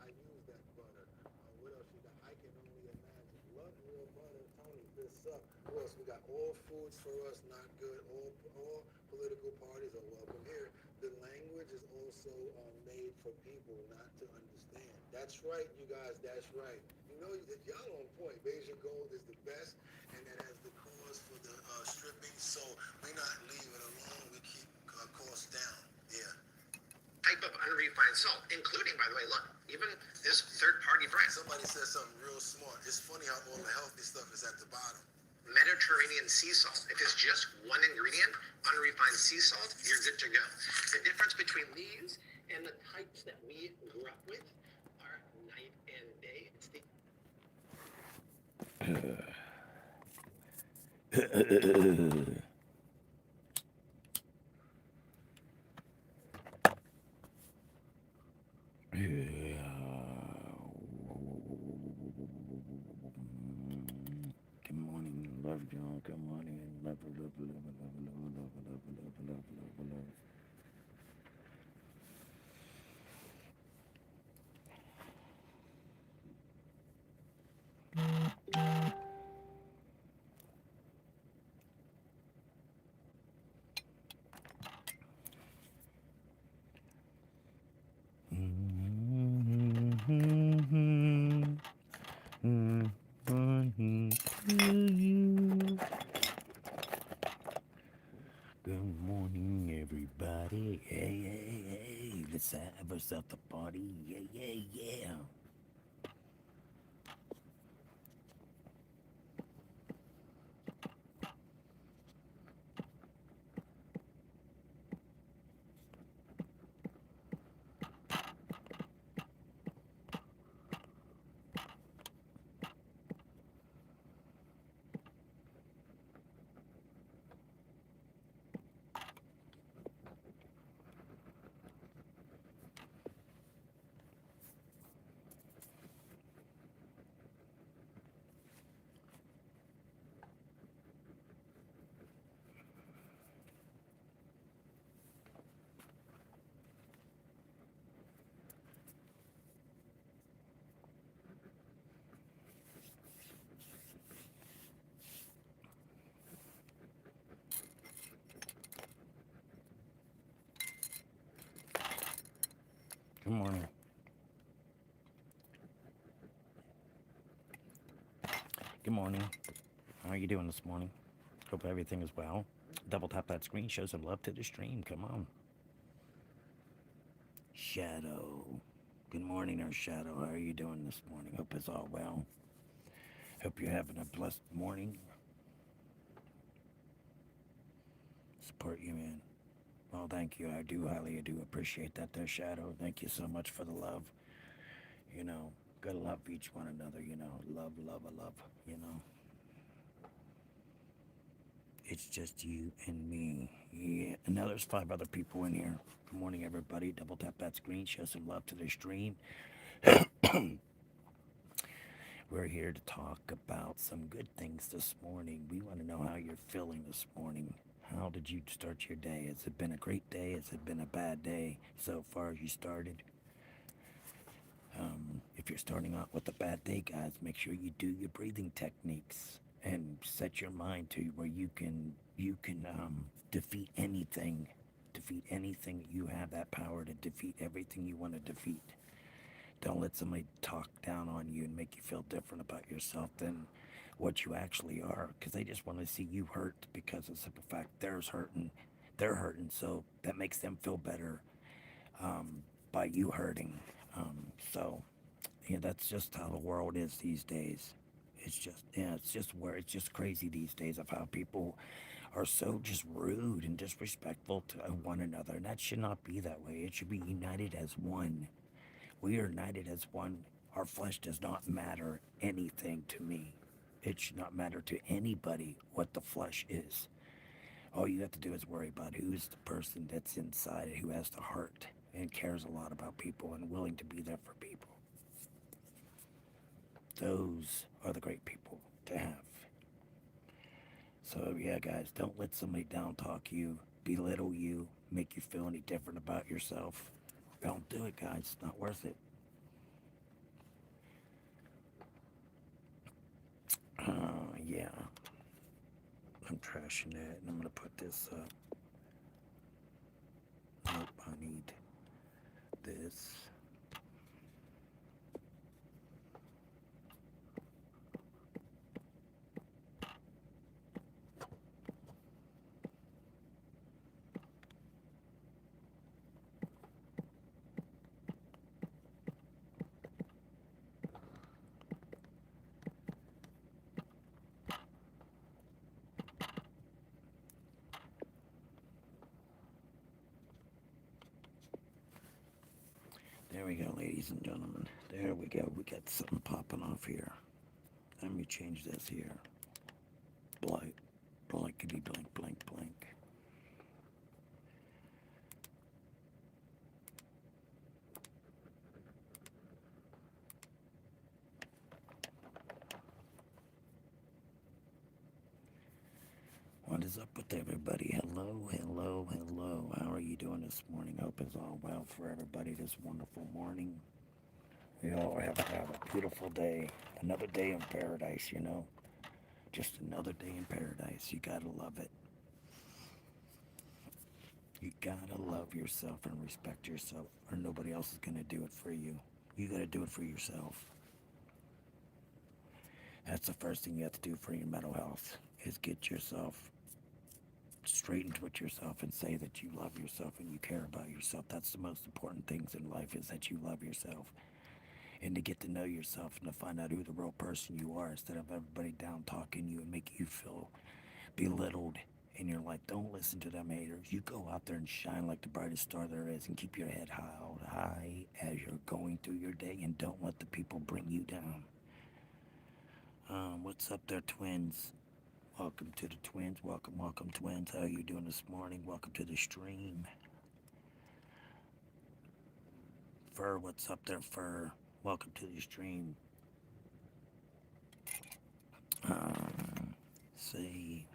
I use that butter. What else you got? I can only imagine. Love real butter. Tony, this up. What else? We got all foods for us, not good. All political parties are welcome here. The language is also made for people not to understand. That's right, you guys. That's right. You know, y'all on point. Beijing Gold is the best, and that has the cause for the stripping. So we not leave it alone. We keep costs down. Yeah. Type of unrefined salt, including, by the way, look, even this third-party brand. Somebody said something real smart. It's funny how all the healthy stuff is at the bottom. Mediterranean sea salt. If it's just one ingredient, unrefined sea salt, you're good to go. The difference between these and the types that we grew up with are night and day. It's the Good morning, love y'all. Good morning, love, love, love, love, love, love, love, love, love, love, love. Good morning, everybody. Hey, hey, hey. Let's have ourselves a party. Yeah, yeah, yeah. Good morning. Good morning. How are you doing this morning? Hope everything is well. Double tap that screen, show some love to the stream. Come on. Shadow. Good morning, our Shadow. How are you doing this morning? Hope it's all well. Hope you're having a blessed morning. Support you, man. Well, thank you. I do appreciate that there, Shadow. Thank you so much for the love. You know, gotta love each one another, you know. Love, love, love, you know. It's just you and me. Yeah. And now there's 5 other people in here. Good morning, everybody. Double tap that screen. Show some love to the stream. We're here to talk about some good things this morning. We want to know how you're feeling this morning. How did you start your day? Has it been a great day? Has it been a bad day so far as you started? If you're starting out with a bad day, guys, make sure you do your breathing techniques and set your mind to where you can defeat anything. Defeat anything. You have that power to defeat everything you want to defeat. Don't let somebody talk down on you and make you feel different about yourself than what you actually are, because they just want to see you hurt because of simple fact they're hurting, so that makes them feel better by you hurting. So yeah, that's just how the world is these days. It's just crazy these days of how people are so just rude and disrespectful to one another, and that should not be that way. It should be united as one. We are united as one. Our flesh does not matter anything to me. It should not matter to anybody what the flesh is. All you have to do is worry about who's the person that's inside it, who has the heart and cares a lot about people and willing to be there for people. Those are the great people to have. So yeah, guys, don't let somebody down talk you, belittle you, make you feel any different about yourself. Don't do it, guys. It's not worth it. yeah, I'm trashing that, and I'm gonna put this up. Nope, I need this. There we go, ladies and gentlemen. There we go. We got something popping off here. Let me change this here. Blank, blankety blank, blank, blank. What is up with everybody? Hello, hello, hello. How are you doing this morning? Hope it's all well for everybody this wonderful morning. We all have a beautiful day. Another day in paradise, you know. Just another day in paradise. You gotta love it. You gotta love yourself and respect yourself, or nobody else is gonna do it for you. You gotta do it for yourself. That's the first thing you have to do for your mental health is get yourself straightened with yourself and say that you love yourself and you care about yourself. That's the most important things in life is that you love yourself and to get to know yourself and to find out who the real person you are instead of everybody down talking you and making you feel belittled in your life. Don't listen to them haters. You go out there and shine like the brightest star there is and keep your head high as you're going through your day and don't let the people bring you down. What's up there, twins? Welcome to the twins. Welcome, welcome, twins. How are you doing this morning? Welcome to the stream. Fur, what's up there, Fur? Welcome to the stream. See.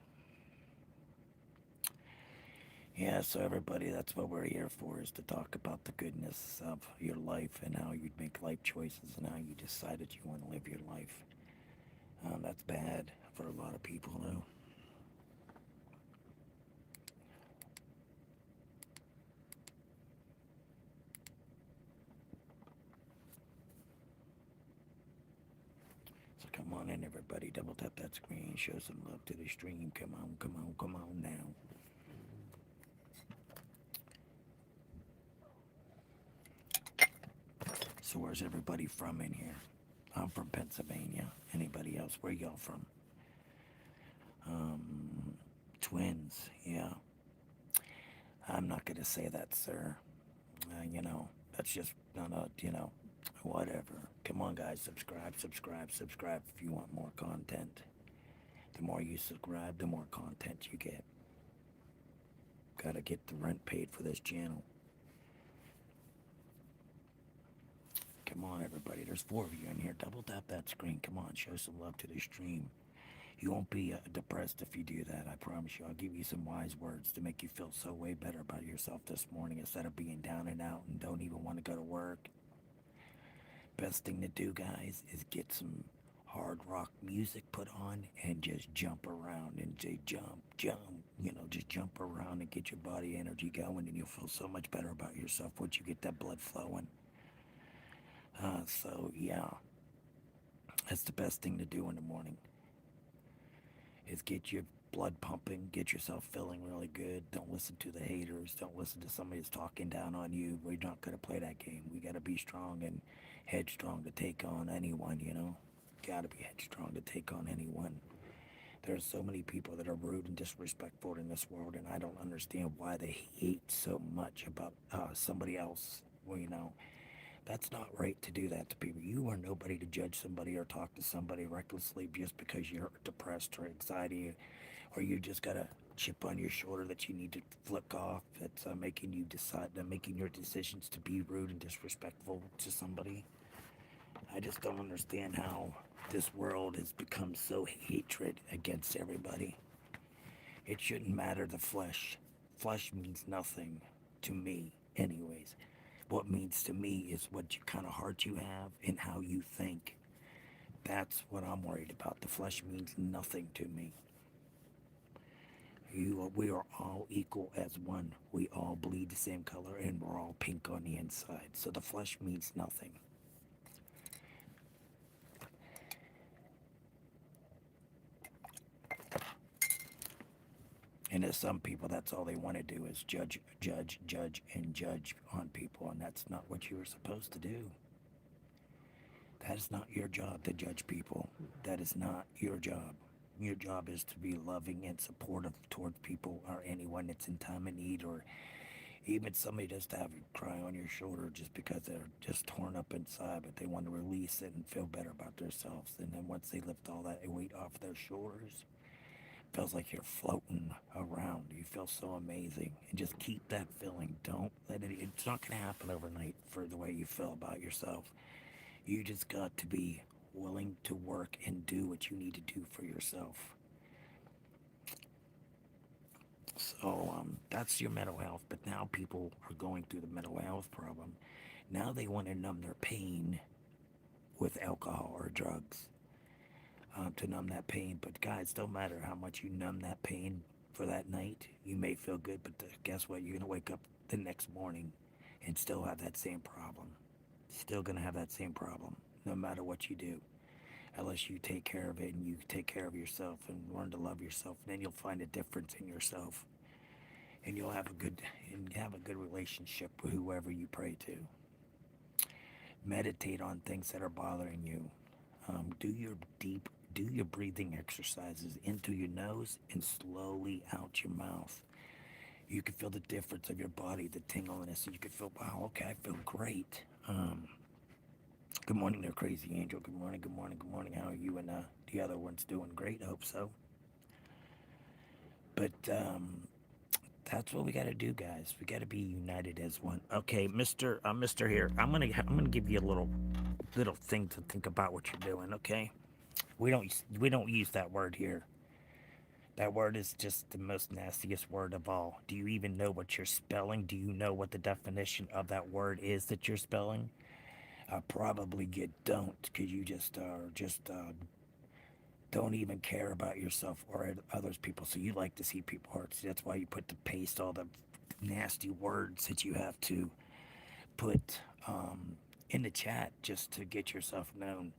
Yeah, so everybody, that's what we're here for, is to talk about the goodness of your life and how you make life choices and how you decide that you want to live your life. That's bad for a lot of people, though. So come on in, everybody. Double tap that screen. Show some love to the stream. Come on, come on, come on now. So where's everybody from in here? I'm from Pennsylvania. Anybody else? Where y'all from? Twins. Yeah. I'm not gonna say that, sir. That's just not a, whatever. Come on, guys. Subscribe, subscribe, subscribe if you want more content. The more you subscribe, the more content you get. Gotta get the rent paid for this channel. Come on, everybody. There's 4 of you in here. Double tap that screen. Come on, show some love to the stream. You won't be depressed if you do that. I promise you. I'll give you some wise words to make you feel so way better about yourself this morning instead of being down and out and don't even want to go to work. Best thing to do, guys, is get some hard rock music put on and just jump around and say jump, just jump around and get your body energy going and you'll feel so much better about yourself once you get that blood flowing. So yeah, that's the best thing to do in the morning is get your blood pumping, get yourself feeling really good. Don't listen to the haters. Don't listen to somebody that's talking down on you. We're not going to play that game. We got to be strong and headstrong to take on anyone. Got to be headstrong to take on anyone. There's so many people that are rude and disrespectful in this world, and I don't understand why they hate so much about somebody else. Well, that's not right to do that to people. You are nobody to judge somebody or talk to somebody recklessly just because you're depressed or anxiety or you just got a chip on your shoulder that you need to flick off. That's making your decisions to be rude and disrespectful to somebody. I just don't understand how this world has become so hatred against everybody. It shouldn't matter the flesh. Flesh means nothing to me, anyways. What means to me is what kind of heart you have and how you think. That's what I'm worried about. The flesh means nothing to me. We are all equal as one. We all bleed the same color and we're all pink on the inside. So the flesh means nothing. And there's some people, that's all they want to do is judge, judge, judge, and judge on people. And that's not what you were supposed to do. That is not your job to judge people. That is not your job. Your job is to be loving and supportive towards people or anyone that's in time of need, or even somebody just to have you cry on your shoulder just because they're just torn up inside, but they want to release it and feel better about themselves. And then once they lift all that weight off their shoulders, it feels like you're floating around. You feel so amazing. And just keep that feeling. Don't let it, it's not going to happen overnight for the way you feel about yourself. You just got to be willing to work and do what you need to do for yourself. So that's your mental health. But now people are going through the mental health problem. Now they want to numb their pain with alcohol or drugs to numb that pain. But guys, don't matter how much you numb that pain for that night. You may feel good, but guess what? You're gonna wake up the next morning and still have that same problem. Still gonna have that same problem, no matter what you do. Unless you take care of it and you take care of yourself and learn to love yourself, then you'll find a difference in yourself, and you'll have a good relationship with whoever you pray to. Meditate on things that are bothering you. Do your breathing exercises into your nose and slowly out your mouth. You can feel the difference of your body, the tingliness. You can feel, wow, okay, I feel great. Good morning there, Crazy Angel. Good morning, good morning, good morning. How are you and the other ones doing? Great, I hope so. But that's what we got to do, guys. We got to be united as one. Okay, Mister here. I'm gonna give you a little thing to think about what you're doing. Okay, we don't use that word here. That word is just the most nastiest word of all. Do you even know what you're spelling? Do you know what the definition of that word is that you're spelling? I probably get don't, because you just don't even care about yourself or others people. So you like to see people hurt. So that's why you put the paste all the nasty words that you have to put in the chat just to get yourself known.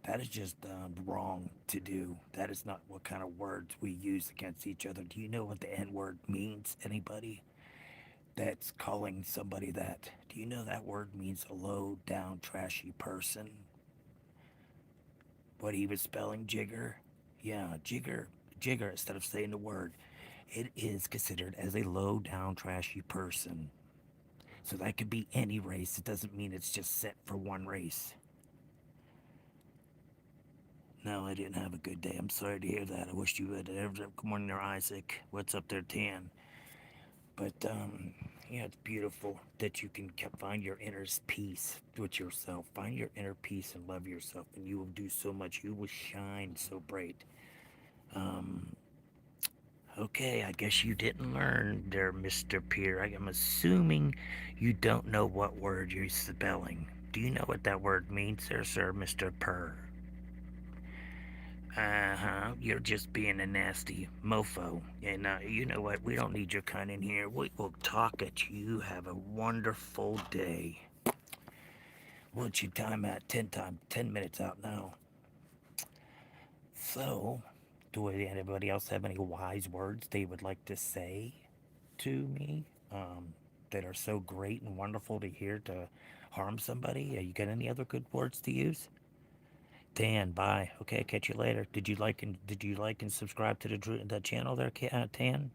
That is just wrong to do. That is not what kind of words we use against each other. Do you know what the N word means? Anybody that's calling somebody that? Do you know that word means a low down, trashy person? What he was spelling, Jigger? Yeah, Jigger, instead of saying the word. It is considered as a low down, trashy person. So that could be any race. It doesn't mean it's just set for one race. No, I didn't have a good day. I'm sorry to hear that. I wish you would. Good morning there, Isaac. What's up there, Tan? But, yeah, it's beautiful that you can find your inner peace with yourself. Find your inner peace and love yourself, and you will do so much. You will shine so bright. Um, okay, I guess you didn't learn there, Mr. Peer. I'm assuming you don't know what word you're spelling. Do you know what that word means there, sir, Mr. Purr? Uh-huh. You're just being a nasty mofo. And you know what? We don't need your kind in here. We will talk at you. Have a wonderful day. What's your time at? 10 minutes out now. So, do anybody else have any wise words they would like to say to me? That are so great and wonderful to hear to harm somebody? You got any other good words to use? Dan, bye. Okay, catch you later. Did you like and subscribe to the channel there, Tan?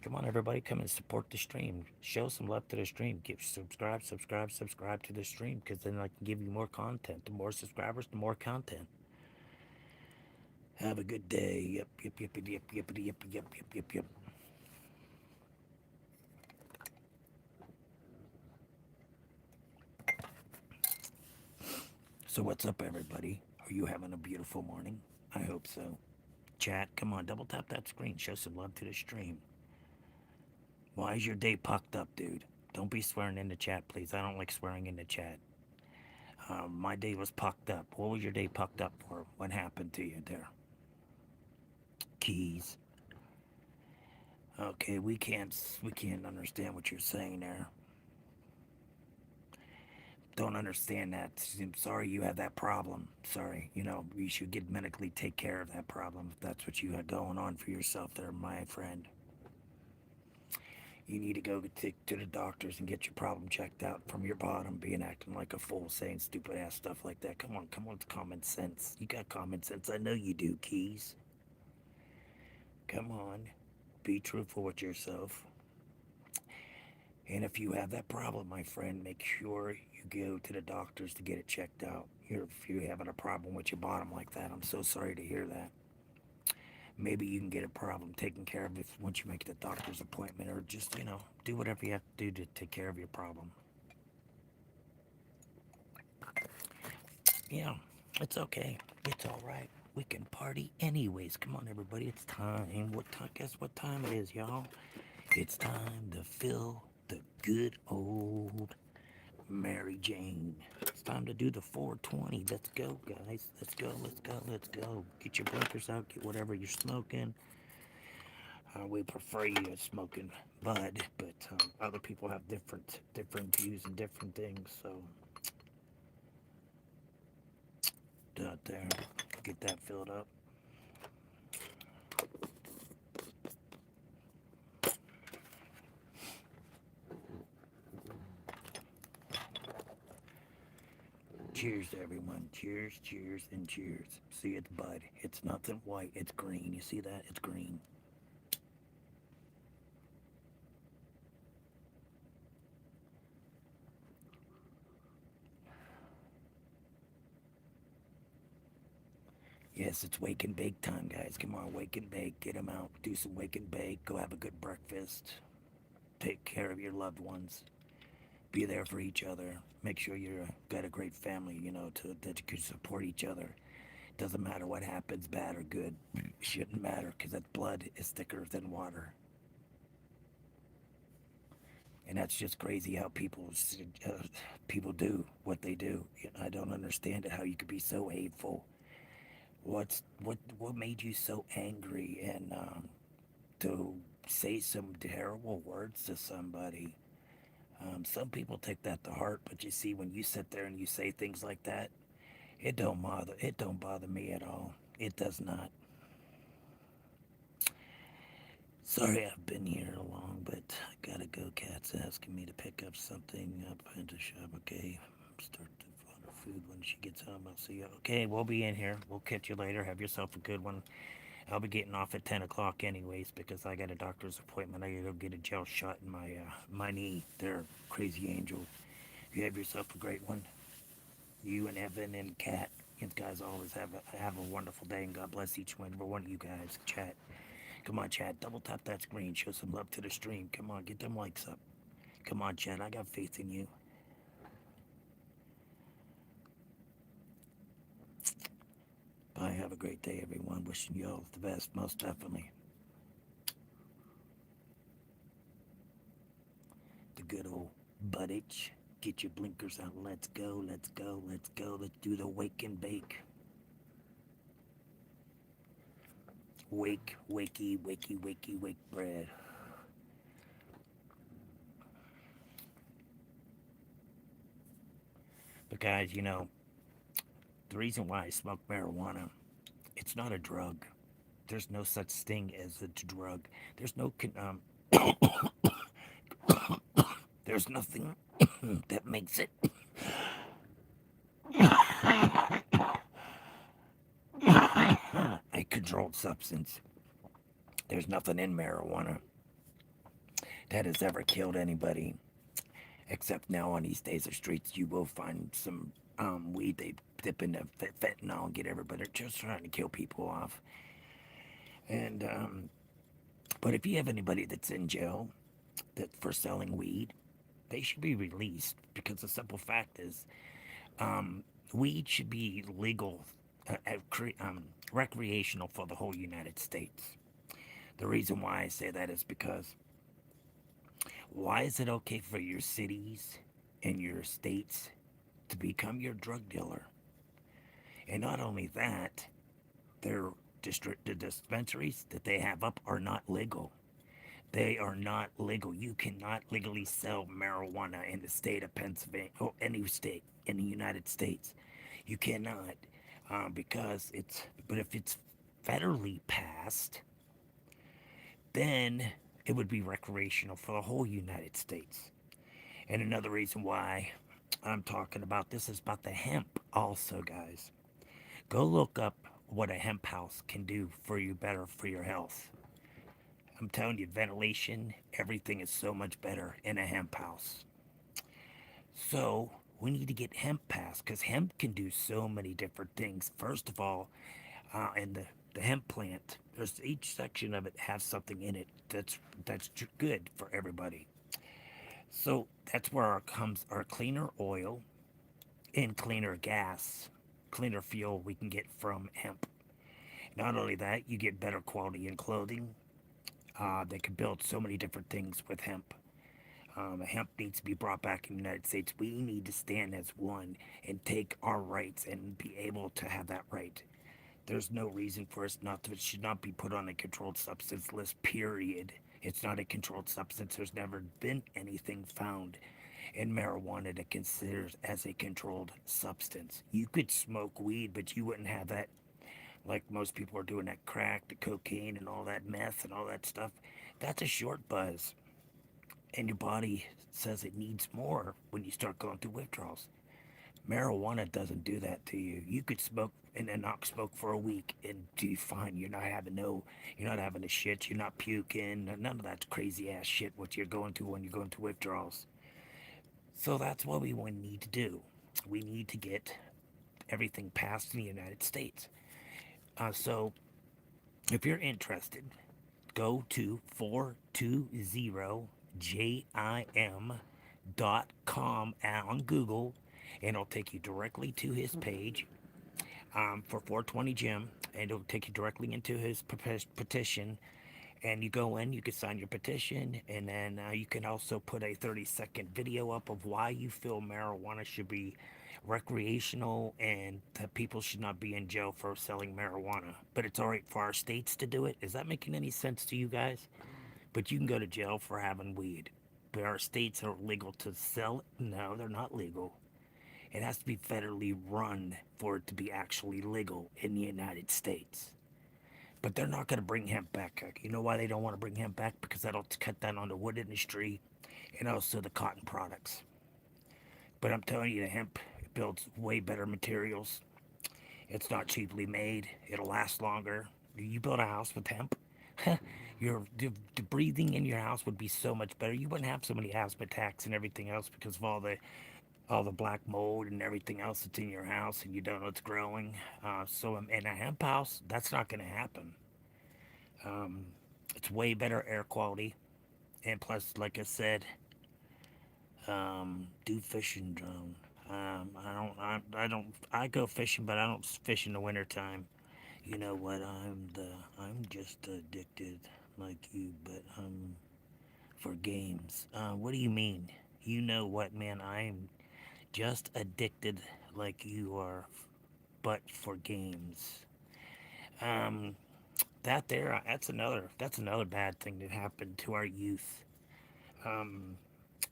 Come on, everybody, come and support the stream. Show some love to the stream. Subscribe to the stream, because then I can give you more content. The more subscribers, the more content. Have a good day. Yep, yep, yep, yep, yep, yep, yep, yep, yep, yep, yep. So what's up, everybody? Are you having a beautiful morning? I hope so. Chat, come on, double tap that screen. Show some love to the stream. Why is your day pucked up, dude? Don't be swearing in the chat, please. I don't like swearing in the chat. My day was pucked up. What was your day pucked up for? What happened to you there? Keys. Okay, we can't understand what you're saying there. Don't understand that. I'm sorry you have that problem. Sorry. You should get medically take care of that problem if that's what you had going on for yourself there, my friend. You need to go to the doctors and get your problem checked out from your bottom, being acting like a fool, saying stupid ass stuff like that. Come on, it's common sense. You got common sense. I know you do, Keys. Come on. Be truthful with yourself. And if you have that problem, my friend, make sure you go to the doctors to get it checked out. If you're having a problem with your bottom like that, I'm so sorry to hear that. Maybe you can get a problem taken care of if once you make the doctor's appointment, or just do whatever you have to do to take care of your problem. Yeah, it's okay. It's all right. We can party anyways. Come on, everybody. It's time. What time? Guess what time it is, y'all? It's time to fill the good old Mary Jane. It's time to do the 420. Let's go, guys. Let's go, let's go, let's go. Get your blinkers out. Get whatever you're smoking. We prefer you smoking bud, but other people have different views and different things. So, out there, get that filled up. Cheers to everyone. Cheers, cheers, and cheers. See, it's bud. It's nothing white. It's green. You see that? It's green. Yes, it's wake and bake time, guys. Come on, wake and bake. Get them out. Do some wake and bake. Go have a good breakfast. Take care of your loved ones. Be there for each other. Make sure you got a great family, that you can support each other. Doesn't matter what happens, bad or good. It shouldn't matter because that blood is thicker than water. And that's just crazy how people do what they do. I don't understand it. How you could be so hateful. What made you so angry and to say some terrible words to somebody? Some people take that to heart, but you see, when you sit there and you say things like that, it don't bother me at all. It does not. Sorry I've been here long, but I gotta go. Cat's asking me to pick up something up in the shop. Okay, start to order food when she gets home. I'll see you. Okay, we'll be in here. We'll catch you later. Have yourself a good one. I'll be getting off at 10 o'clock anyways because I got a doctor's appointment. I gotta go get a gel shot in my knee. There, crazy angel. You have yourself a great one. You and Evan and Kat. You guys always have a wonderful day, and God bless each and every one of you guys. Chat. Come on, chat. Double tap that screen. Show some love to the stream. Come on, get them likes up. Come on, chat. I got faith in you. Bye. Have a great day, everyone. Wishing you all the best, most definitely. The good old buddage. Get your blinkers out. Let's go. Let's go. Let's go. Let's do the wake and bake. Wake, wakey, wakey, wakey, wake bread. But guys, the reason why I smoke marijuana, it's not a drug. There's no such thing as a drug. There's no there's nothing that makes it a controlled substance. There's nothing in marijuana that has ever killed anybody. Except now on these days of streets, you will find some weed they dip into fentanyl and get everybody. They're just trying to kill people off. And but if you have anybody that's in jail that for selling weed, they should be released because the simple fact is, weed should be legal, recreational for the whole United States. The reason why I say that is because why is it okay for your cities and your states to become your drug dealer. And not only that, their the dispensaries that they have up are not legal. They are not legal. You cannot legally sell marijuana in the state of Pennsylvania or any state in the United States. You cannot, because it's. But if it's federally passed, then it would be recreational for the whole United States. And another reason why I'm talking about this is about the hemp, also, guys. Go look up what a hemp house can do for you better for your health. I'm telling you, ventilation, everything is so much better in a hemp house. So we need to get hemp passed because hemp can do so many different things. First of all, in the hemp plant, there's each section of it has something in it that's good for everybody. So that's where our comes our cleaner oil and cleaner gas, cleaner fuel we can get from hemp. Not only that, you get better quality in clothing. They can build so many different things with hemp. Hemp needs to be brought back in the United States. We need to stand as one and take our rights and be able to have that right. There's no reason for us not to. It should not be put on a controlled substance list. Period. It's not a controlled substance. There's never been anything found in marijuana that considers as a controlled substance. You could smoke weed, but you wouldn't have that like most people are doing that crack, the cocaine, and all that meth and all that stuff. That's a short buzz, and your body says it needs more when you start going through withdrawals. Marijuana doesn't do that to you. You could smoke and then not smoke for a week and do fine. You're not having the shit. You're not puking. None of that crazy ass shit what you're going through when you're going through withdrawals. So that's what we need to do. We need to get everything passed in the United States. So if you're interested, go to 420jim.com on Google, and it'll take you directly to his page for 420 Jim, and it'll take you directly into his petition. And you go in, you can sign your petition, and then you can also put a 30-second video up of why you feel marijuana should be recreational and that people should not be in jail for selling marijuana. But it's all right for our states to do it. Is that making any sense to you guys? But you can go to jail for having weed. But our states are legal to sell it? No, they're not legal. It has to be federally run for it to be actually legal in the United States. But they're not going to bring hemp back. You know why they don't want to bring hemp back? Because that'll cut down on the wood industry and also the cotton products. But I'm telling you, the hemp builds way better materials. It's not cheaply made. It'll last longer. You build a house with hemp, the breathing in your house would be so much better. You wouldn't have so many asthma attacks and everything else because of all the black mold and everything else that's in your house, and you don't know it's growing. So in a hemp house, that's not going to happen. Um, it's way better air quality, and plus, like I said, do fishing drone. I go fishing, but I don't fish in the wintertime. You know what? I'm just addicted like you, but for games. What do you mean? You know what, man? I'm just addicted like you are, but for games. Um, that's another bad thing that happened to our youth. Um,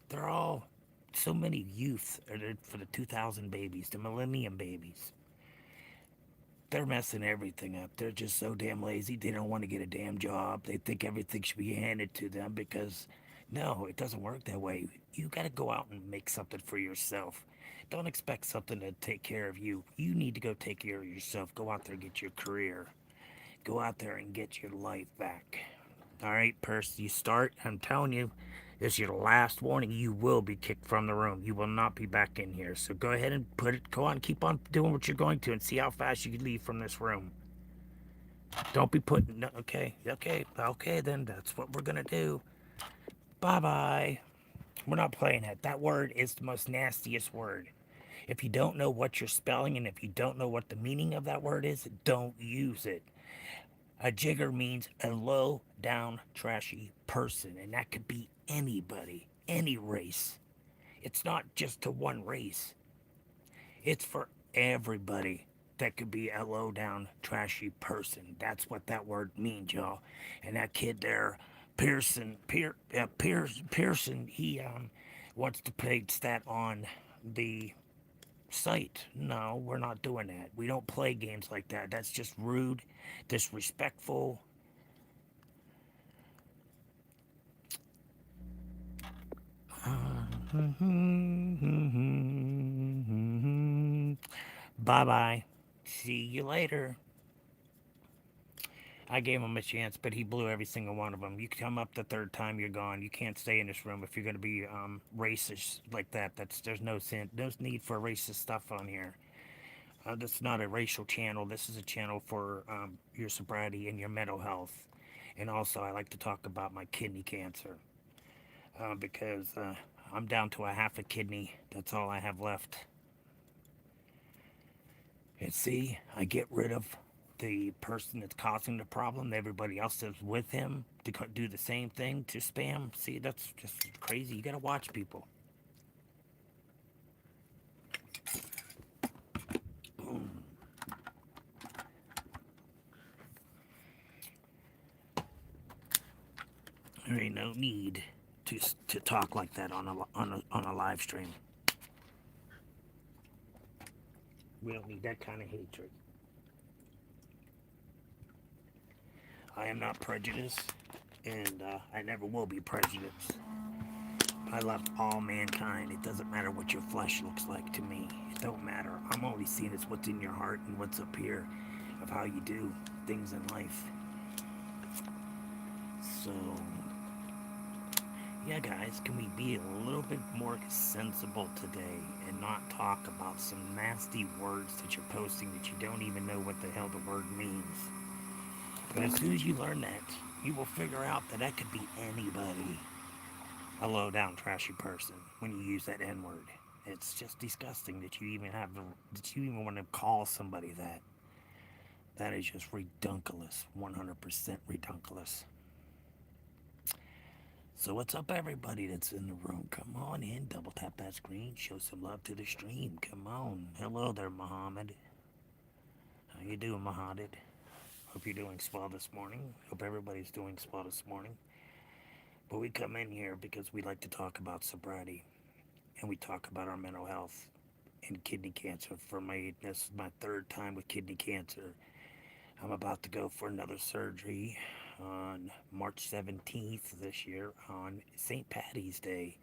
they're all so many youth for the 2000 babies, the millennium babies. They're messing everything up. They're just so damn lazy. They don't want to get a damn job. They think everything should be handed to them because no, it doesn't work that way. You got to go out and make something for yourself. Don't expect something to take care of you. You need to go take care of yourself. Go out there and get your career. Go out there and get your life back. All right, Percy, you start. I'm telling you, this is your last warning. You will be kicked from the room. You will not be back in here. So go ahead and put it. Go on, keep on doing what you're going to, and see how fast you can leave from this room. Don't be putting. No, okay. Then that's what we're gonna do. Bye bye. We're not playing it. That word is the most nastiest word. If you don't know what you're spelling and if you don't know what the meaning of that word is, don't use it. A jigger means a low down, trashy person, and that could be anybody, any race. It's not just to one race. It's for everybody that could be a low down, trashy person. That's what that word means, y'all. And that kid there, Pearson, he wants to paste that on the site. No, we're not doing that. We don't play games like that. That's just rude, disrespectful. Bye bye. See you later. I gave him a chance, but he blew every single one of them. You come up the third time, you're gone. You can't stay in this room if you're going to be racist like that. There's no need for racist stuff on here. This is not a racial channel. This is a channel for your sobriety and your mental health. And also, I like to talk about my kidney cancer because I'm down to a half a kidney. That's all I have left. And see, I get rid of the person that's causing the problem. Everybody else is with him to do the same thing to spam. See, that's just crazy. You gotta watch people. There ain't no need to talk like that on a live stream. We don't need that kind of hatred. I am not prejudiced, and I never will be prejudiced. I love all mankind. It doesn't matter what your flesh looks like to me. It don't matter. I'm only seeing as what's in your heart and what's up here of how you do things in life. So, yeah, guys, can we be a little bit more sensible today and not talk about some nasty words that you're posting that you don't even know what the hell the word means? But as soon as you learn that, you will figure out that that could be anybody. A low down, trashy person when you use that N word. It's just disgusting that that you even want to call somebody that. That is just redunculous, 100% redunculous. So what's up, everybody that's in the room? Come on in, double tap that screen, show some love to the stream. Come on, hello there, Muhammad. How you doing, Muhammad? Hope you're doing swell this morning. Hope everybody's doing swell this morning. But we come in here because we like to talk about sobriety, and we talk about our mental health and kidney cancer. This is my third time with kidney cancer. I'm about to go for another surgery on March 17th this year on St. Patty's Day.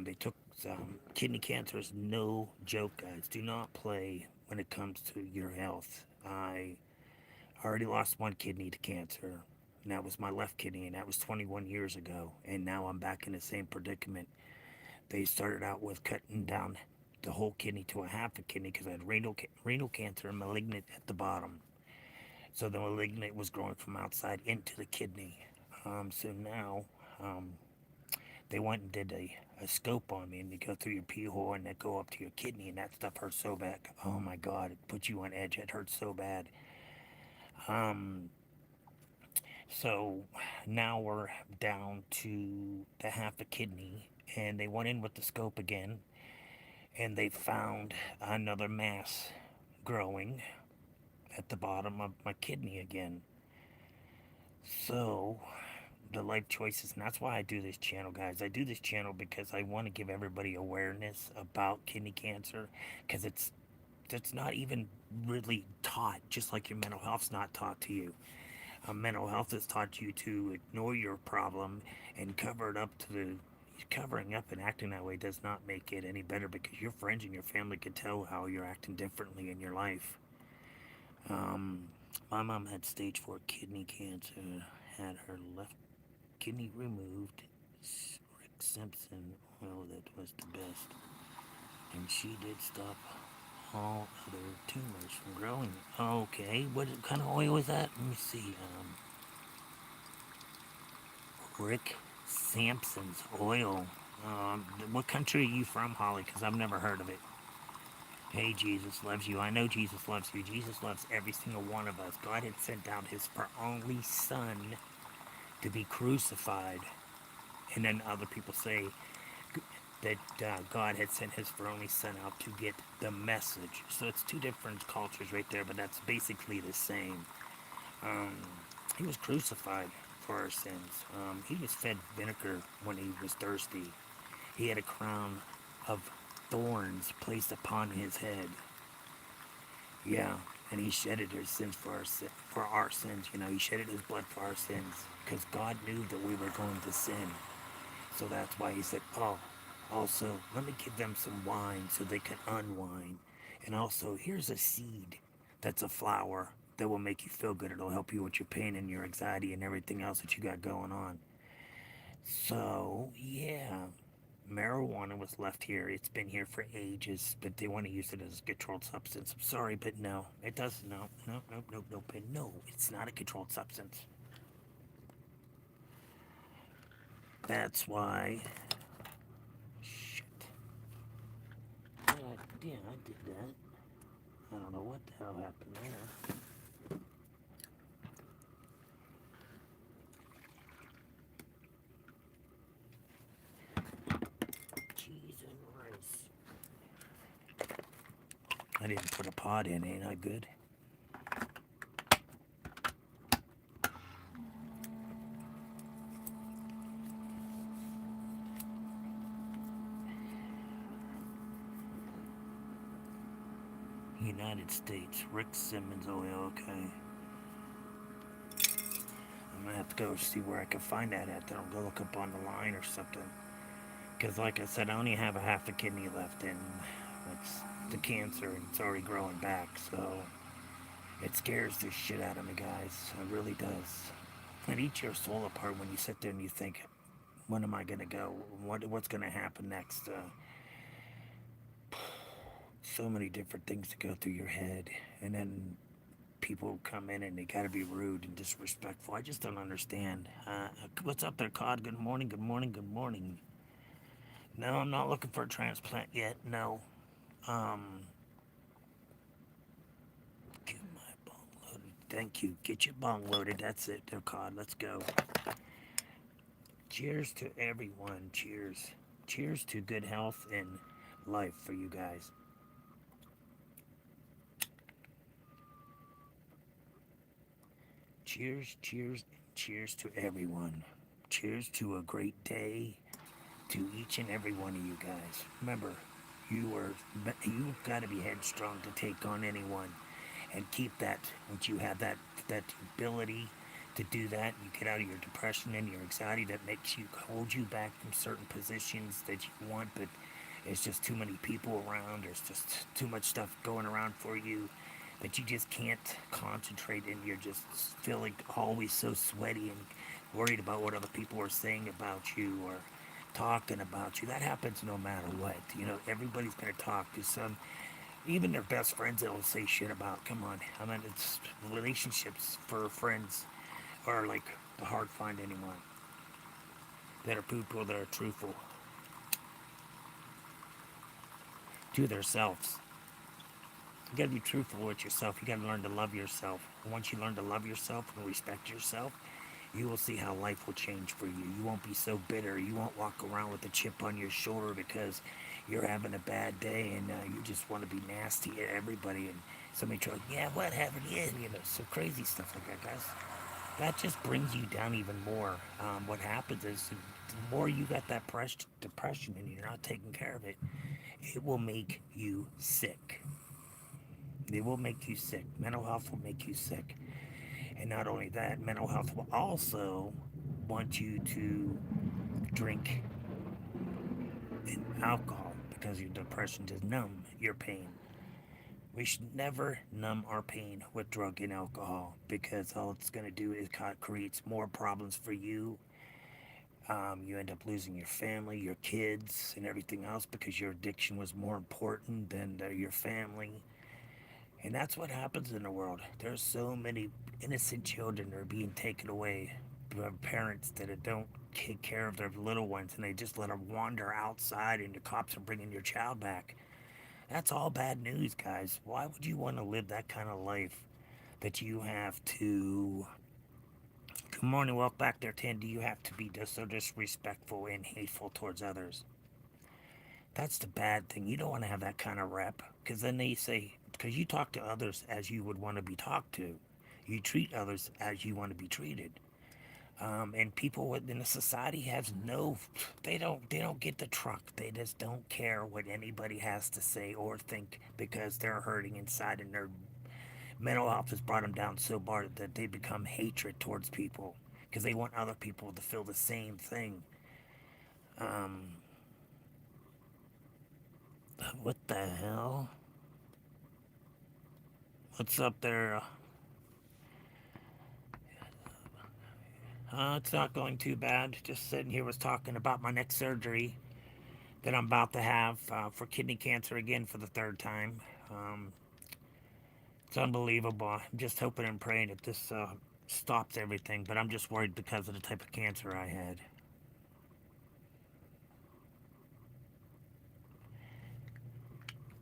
They took kidney cancer is no joke, guys. Do not play when it comes to your health. I already lost one kidney to cancer, and that was my left kidney, and that was 21 years ago. And now I'm back in the same predicament. They started out with cutting down the whole kidney to a half a kidney because I had renal cancer and malignant at the bottom. So the malignant was growing from outside into the kidney. So now they went and did a scope on me, and they go through your pee hole and they go up to your kidney, and that stuff hurts so bad. Oh my God, it puts you on edge. It hurts so bad. Um, so now we're down to the half a kidney, and they went in with the scope again, and they found another mass growing at the bottom of my kidney again. So the life choices, and that's why I do this channel, guys. I do this channel because I want to give everybody awareness about kidney cancer, because it's not even really taught, just like your mental health's not taught to you. Mental health has taught you to ignore your problem and cover it up to the covering up, and acting that way does not make it any better, because your friends and your family can tell how you're acting differently in your life. Um, my mom had stage 4 kidney cancer, had her left kidney removed. Rick Simpson oil that was the best, and she did stop all other tumors from growing. Okay, what kind of oil is that? Let me see. Rick Sampson's oil. What country are you from, Holly? Because I've never heard of it. Hey, Jesus loves you. I know Jesus loves you. Jesus loves every single one of us. God had sent out his only son to be crucified. And then other people say, that God had sent his only son out to get the message. So it's two different cultures right there, but that's basically the same. Um, he was crucified for our sins. He was fed vinegar when he was thirsty. He had a crown of thorns placed upon his head. Yeah, and he shedded his sins for our sins. You know, he shedded his blood for our sins because God knew that we were going to sin. So that's why he said, "Oh, also let me give them some wine so they can unwind, and also here's a seed that's a flower that will make you feel good. It'll help you with your pain and your anxiety and everything else that you got going on." So yeah, marijuana was left here. It's been here for ages, but they want to use it as a controlled substance. I'm sorry, but no, it doesn't. No, no, no, no, no, but no, it's not a controlled substance. That's why. Shit. Yeah, yeah, I did that. I don't know what the hell happened there. Cheese and rice. I didn't put a pot in, ain't I good? United States, Rick Simmons oil, okay. I'm gonna have to go see where I can find that at. Then I'll go look up on the line or something. Because, like I said, I only have a half a kidney left, and it's the cancer, and it's already growing back. So it scares the shit out of me, guys. It really does. It eats your soul apart when you sit there and you think, when am I gonna go? What's gonna happen next? So many different things that go through your head, and then people come in and they gotta be rude and disrespectful. I just don't understand. What's up there, Cod? Good morning, good morning, good morning. No, I'm not looking for a transplant yet. No. Um, get my bong loaded. Thank you. Get your bong loaded. That's it, there, Cod. Let's go. Cheers to everyone. Cheers. Cheers to good health and life for you guys. Cheers, cheers, cheers to everyone. Cheers to a great day to each and every one of you guys. Remember, you've got to be headstrong to take on anyone, and keep that. Once you have that ability to do that, you get out of your depression and your anxiety that makes you hold you back from certain positions that you want, but it's just too many people around. There's just too much stuff going around for you that you just can't concentrate, and you're just feeling always so sweaty and worried about what other people are saying about you or talking about you. That happens no matter what. You know, everybody's gonna talk to some, even their best friends they'll say shit about. Come on. I mean, it's relationships for friends are like hard to find anyone that are people that are truthful to themselves. You gotta be truthful with yourself. You gotta learn to love yourself. Once you learn to love yourself and respect yourself, you will see how life will change for you. You won't be so bitter. You won't walk around with a chip on your shoulder because you're having a bad day, and you just want to be nasty at everybody. And somebody tries, yeah, what happened? Yeah, you know, some crazy stuff like that, guys. That just brings you down even more. What happens is the more you got that depression and you're not taking care of it, it will make you sick. It will make you sick. Mental health will make you sick. And not only that, mental health will also want you to drink alcohol because your depression does numb your pain. We should never numb our pain with drug and alcohol because all it's going to do is creates more problems for you. You end up losing your family, your kids, and everything else because your addiction was more important than your family. And that's what happens in the world. There's so many innocent children that are being taken away by parents that don't take care of their little ones, and they just let them wander outside, and the cops are bringing your child back. That's all bad news, guys. Why would you want to live that kind of life that you have to? Good morning, welcome back there, Tandy. You have to be just so disrespectful and hateful towards others. That's the bad thing. You don't want to have that kind of rep because then they say, because you talk to others as you would want to be talked to, you treat others as you want to be treated. And people in the society has no, they don't get the truck. They just don't care what anybody has to say or think because they're hurting inside and their mental health has brought them down so far that they become hatred towards people because they want other people to feel the same thing. Um, what the hell? What's up there? It's not going too bad. Just sitting here was talking about my next surgery that I'm about to have for kidney cancer again for the third time. Um, it's unbelievable. I'm just hoping and praying that this stops everything, but I'm just worried because of the type of cancer I had.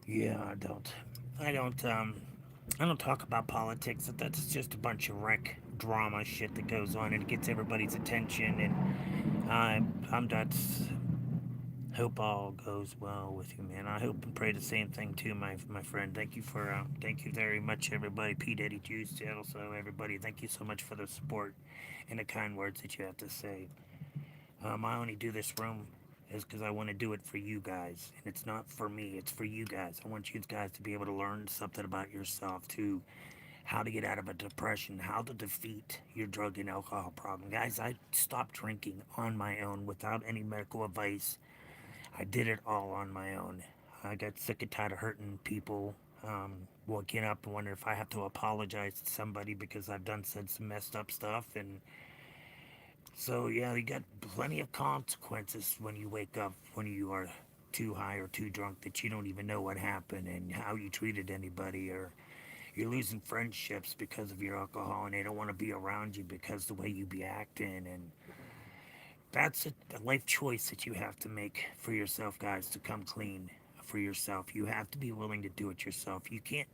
Yeah, I don't talk about politics. That's just a bunch of wreck drama shit that goes on and it gets everybody's attention. And I'm that's hope all goes well with you, man. I hope and pray the same thing too, my friend. Thank you very much, everybody. P Daddy Juice, also everybody. Thank you so much for the support and the kind words that you have to say. I only do this room is because I want to do it for you guys, and it's not for me. It's for you guys. I want you guys to be able to learn something about yourself too, how to get out of a depression, how to defeat your drug and alcohol problem. Guys, I stopped drinking on my own without any medical advice. I did it all on my own. I got sick and tired of hurting people, waking up and wondering if I have to apologize to somebody because I've done said some messed up stuff. And so, yeah, you got plenty of consequences when you wake up when you are too high or too drunk that you don't even know what happened and how you treated anybody, or you're losing friendships because of your alcohol and they don't want to be around you because the way you be acting. And that's a life choice that you have to make for yourself, guys, to come clean for yourself. You have to be willing to do it yourself. You can't,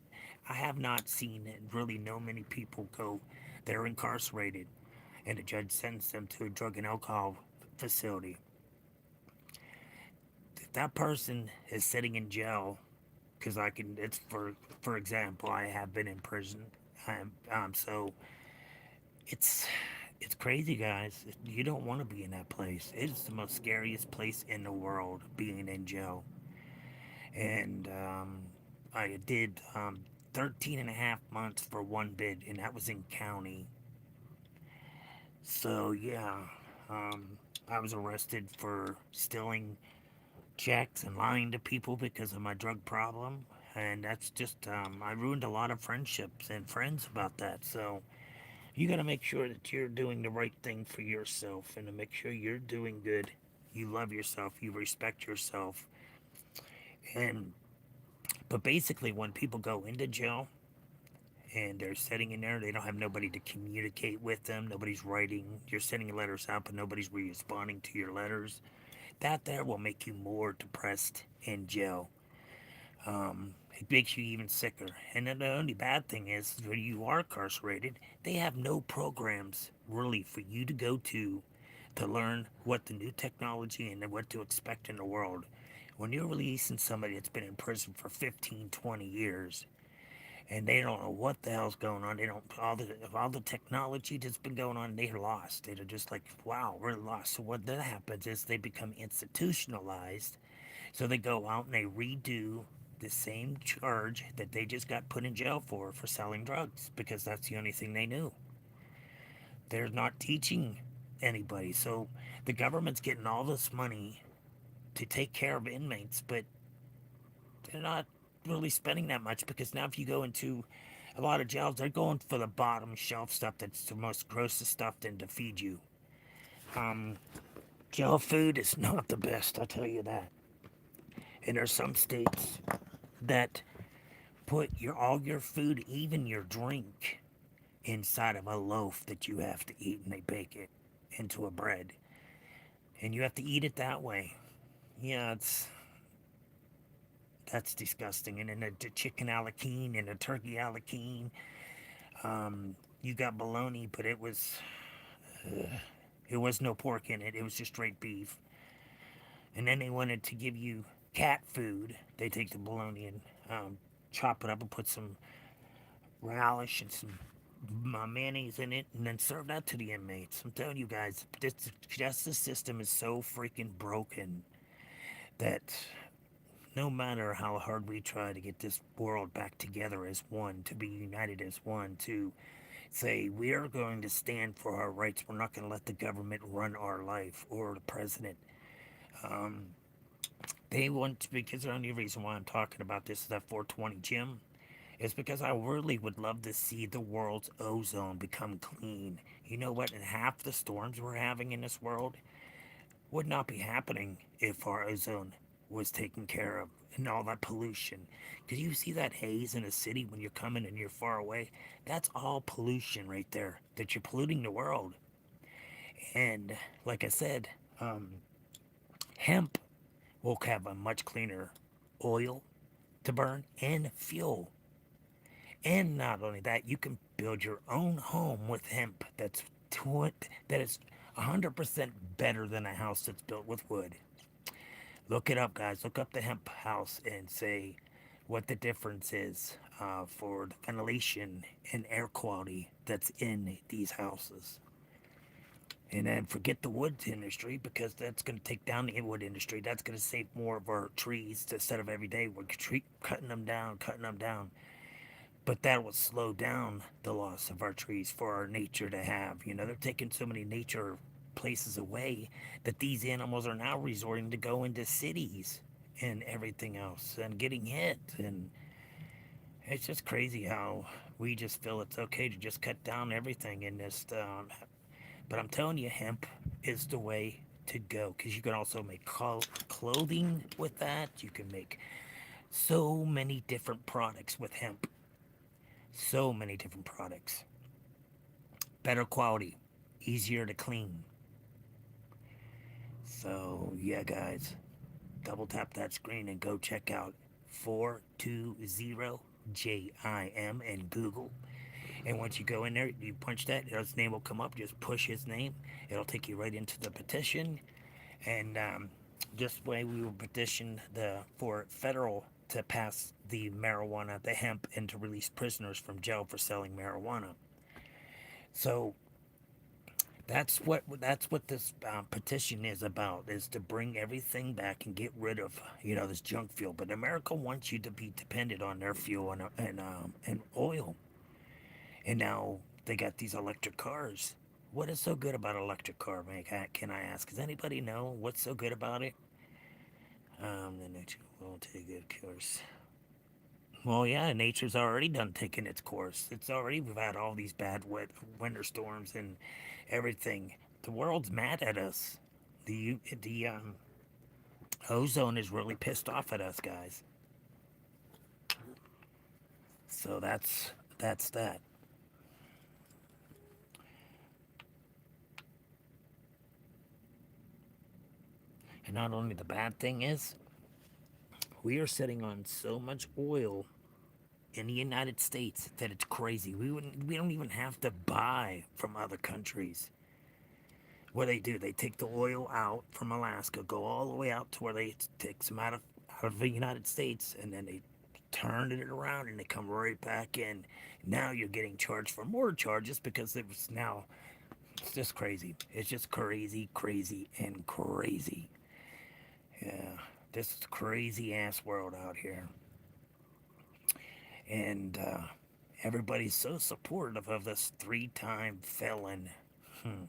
I have not seen and really know many people go, they're incarcerated and the judge sends them to a drug and alcohol facility. If that person is sitting in jail, because I can, it's for example, I have been in prison. So it's it's crazy, guys. You don't want to be in that place. It's the most scariest place in the world, being in jail. And I did 13 and a half months for one bid, and that was in county. So, yeah, I was arrested for stealing checks and lying to people because of my drug problem. And that's just, I ruined a lot of friendships and friends about that. So, you got to make sure that you're doing the right thing for yourself and to make sure you're doing good. You love yourself, you respect yourself. And but basically when people go into jail and they're sitting in there, they don't have nobody to communicate with them. Nobody's writing. You're sending letters out, but nobody's responding to your letters. That there will make you more depressed in jail. It makes you even sicker. And then the only bad thing is, when you are incarcerated, they have no programs really for you to go to learn what the new technology and what to expect in the world. When you're releasing somebody that's been in prison for 15, 20 years, and they don't know what the hell's going on. They don't all the technology that's been going on. They're lost. They're just like, wow, we're lost. So what then happens is they become institutionalized. So they go out and they redo the same charge that they just got put in jail for selling drugs because that's the only thing they knew. They're not teaching anybody. So the government's getting all this money to take care of inmates, but they're not really spending that much because now if you go into a lot of jails, they're going for the bottom shelf stuff that's the most grossest stuff than to feed you. Um, Jail food is not the best, I'll tell you that. And there's some states that put all your food, even your drink, inside of a loaf that you have to eat, and they bake it into a bread, and you have to eat it that way. Yeah, that's disgusting. And then the chicken a la king and the turkey a la king. You got bologna, but it was no pork in it. It was just straight beef. And then they wanted to give you cat food. They take the bologna and chop it up and put some relish and some mayonnaise in it, and then serve that to the inmates. I'm telling you guys, this justice system is so freaking broken that no matter how hard we try to get this world back together as one, to be united as one, to say we are going to stand for our rights, we're not going to let the government run our life or the president. Um, they want to, because the only reason why I'm talking about this is that 420 Jim is because I really would love to see the world's ozone become clean. You know what? And half the storms we're having in this world would not be happening if our ozone was taken care of and all that pollution. Because you see that haze in a city when you're coming and you're far away? That's all pollution right there, that you're polluting the world. And like I said, hemp will have a much cleaner oil to burn and fuel. And not only that, you can build your own home with hemp that is 100% better than a house that's built with wood. Look it up, guys. Look up the hemp house and say what the difference is for the ventilation and air quality that's in these houses. And then forget the wood industry because that's going to take down the wood industry. That's going to save more of our trees instead of every day we're cutting them down, cutting them down. But that will slow down the loss of our trees for our nature to have. You know, they're taking so many nature places away that these animals are now resorting to go into cities and everything else and getting hit. And it's just crazy how we just feel it's okay to just cut down everything in this. But I'm telling you, hemp is the way to go because you can also make clothing with that. You can make so many different products with hemp. So many different products. Better quality, easier to clean. So, yeah, guys, double tap that screen and go check out 420 JIM in Google. And once you go in there, you punch that, his name will come up. Just push his name, it'll take you right into the petition. And this way, we will petition for federal to pass the marijuana, the hemp, and to release prisoners from jail for selling marijuana. So that's what this petition is about: is to bring everything back and get rid of this junk fuel. But America wants you to be dependent on their fuel and oil. And now they got these electric cars. What is so good about electric car, man? Can I ask? Does anybody know what's so good about it? The nature will take its course. Well, yeah, nature's already done taking its course. We've had all these bad wet winter storms and everything. The world's mad at us. The ozone is really pissed off at us, guys. So that's that. And not only the bad thing is, we are sitting on so much oil in the United States that it's crazy. We don't even have to buy from other countries. What they do, they take the oil out from Alaska, go all the way out to where they take some out of the United States, and then they turn it around and they come right back in. Now you're getting charged for more charges because it was now. It's just crazy. It's just crazy, crazy, and crazy. Yeah, this is crazy ass world out here, and everybody's so supportive of this three-time felon. Hmm.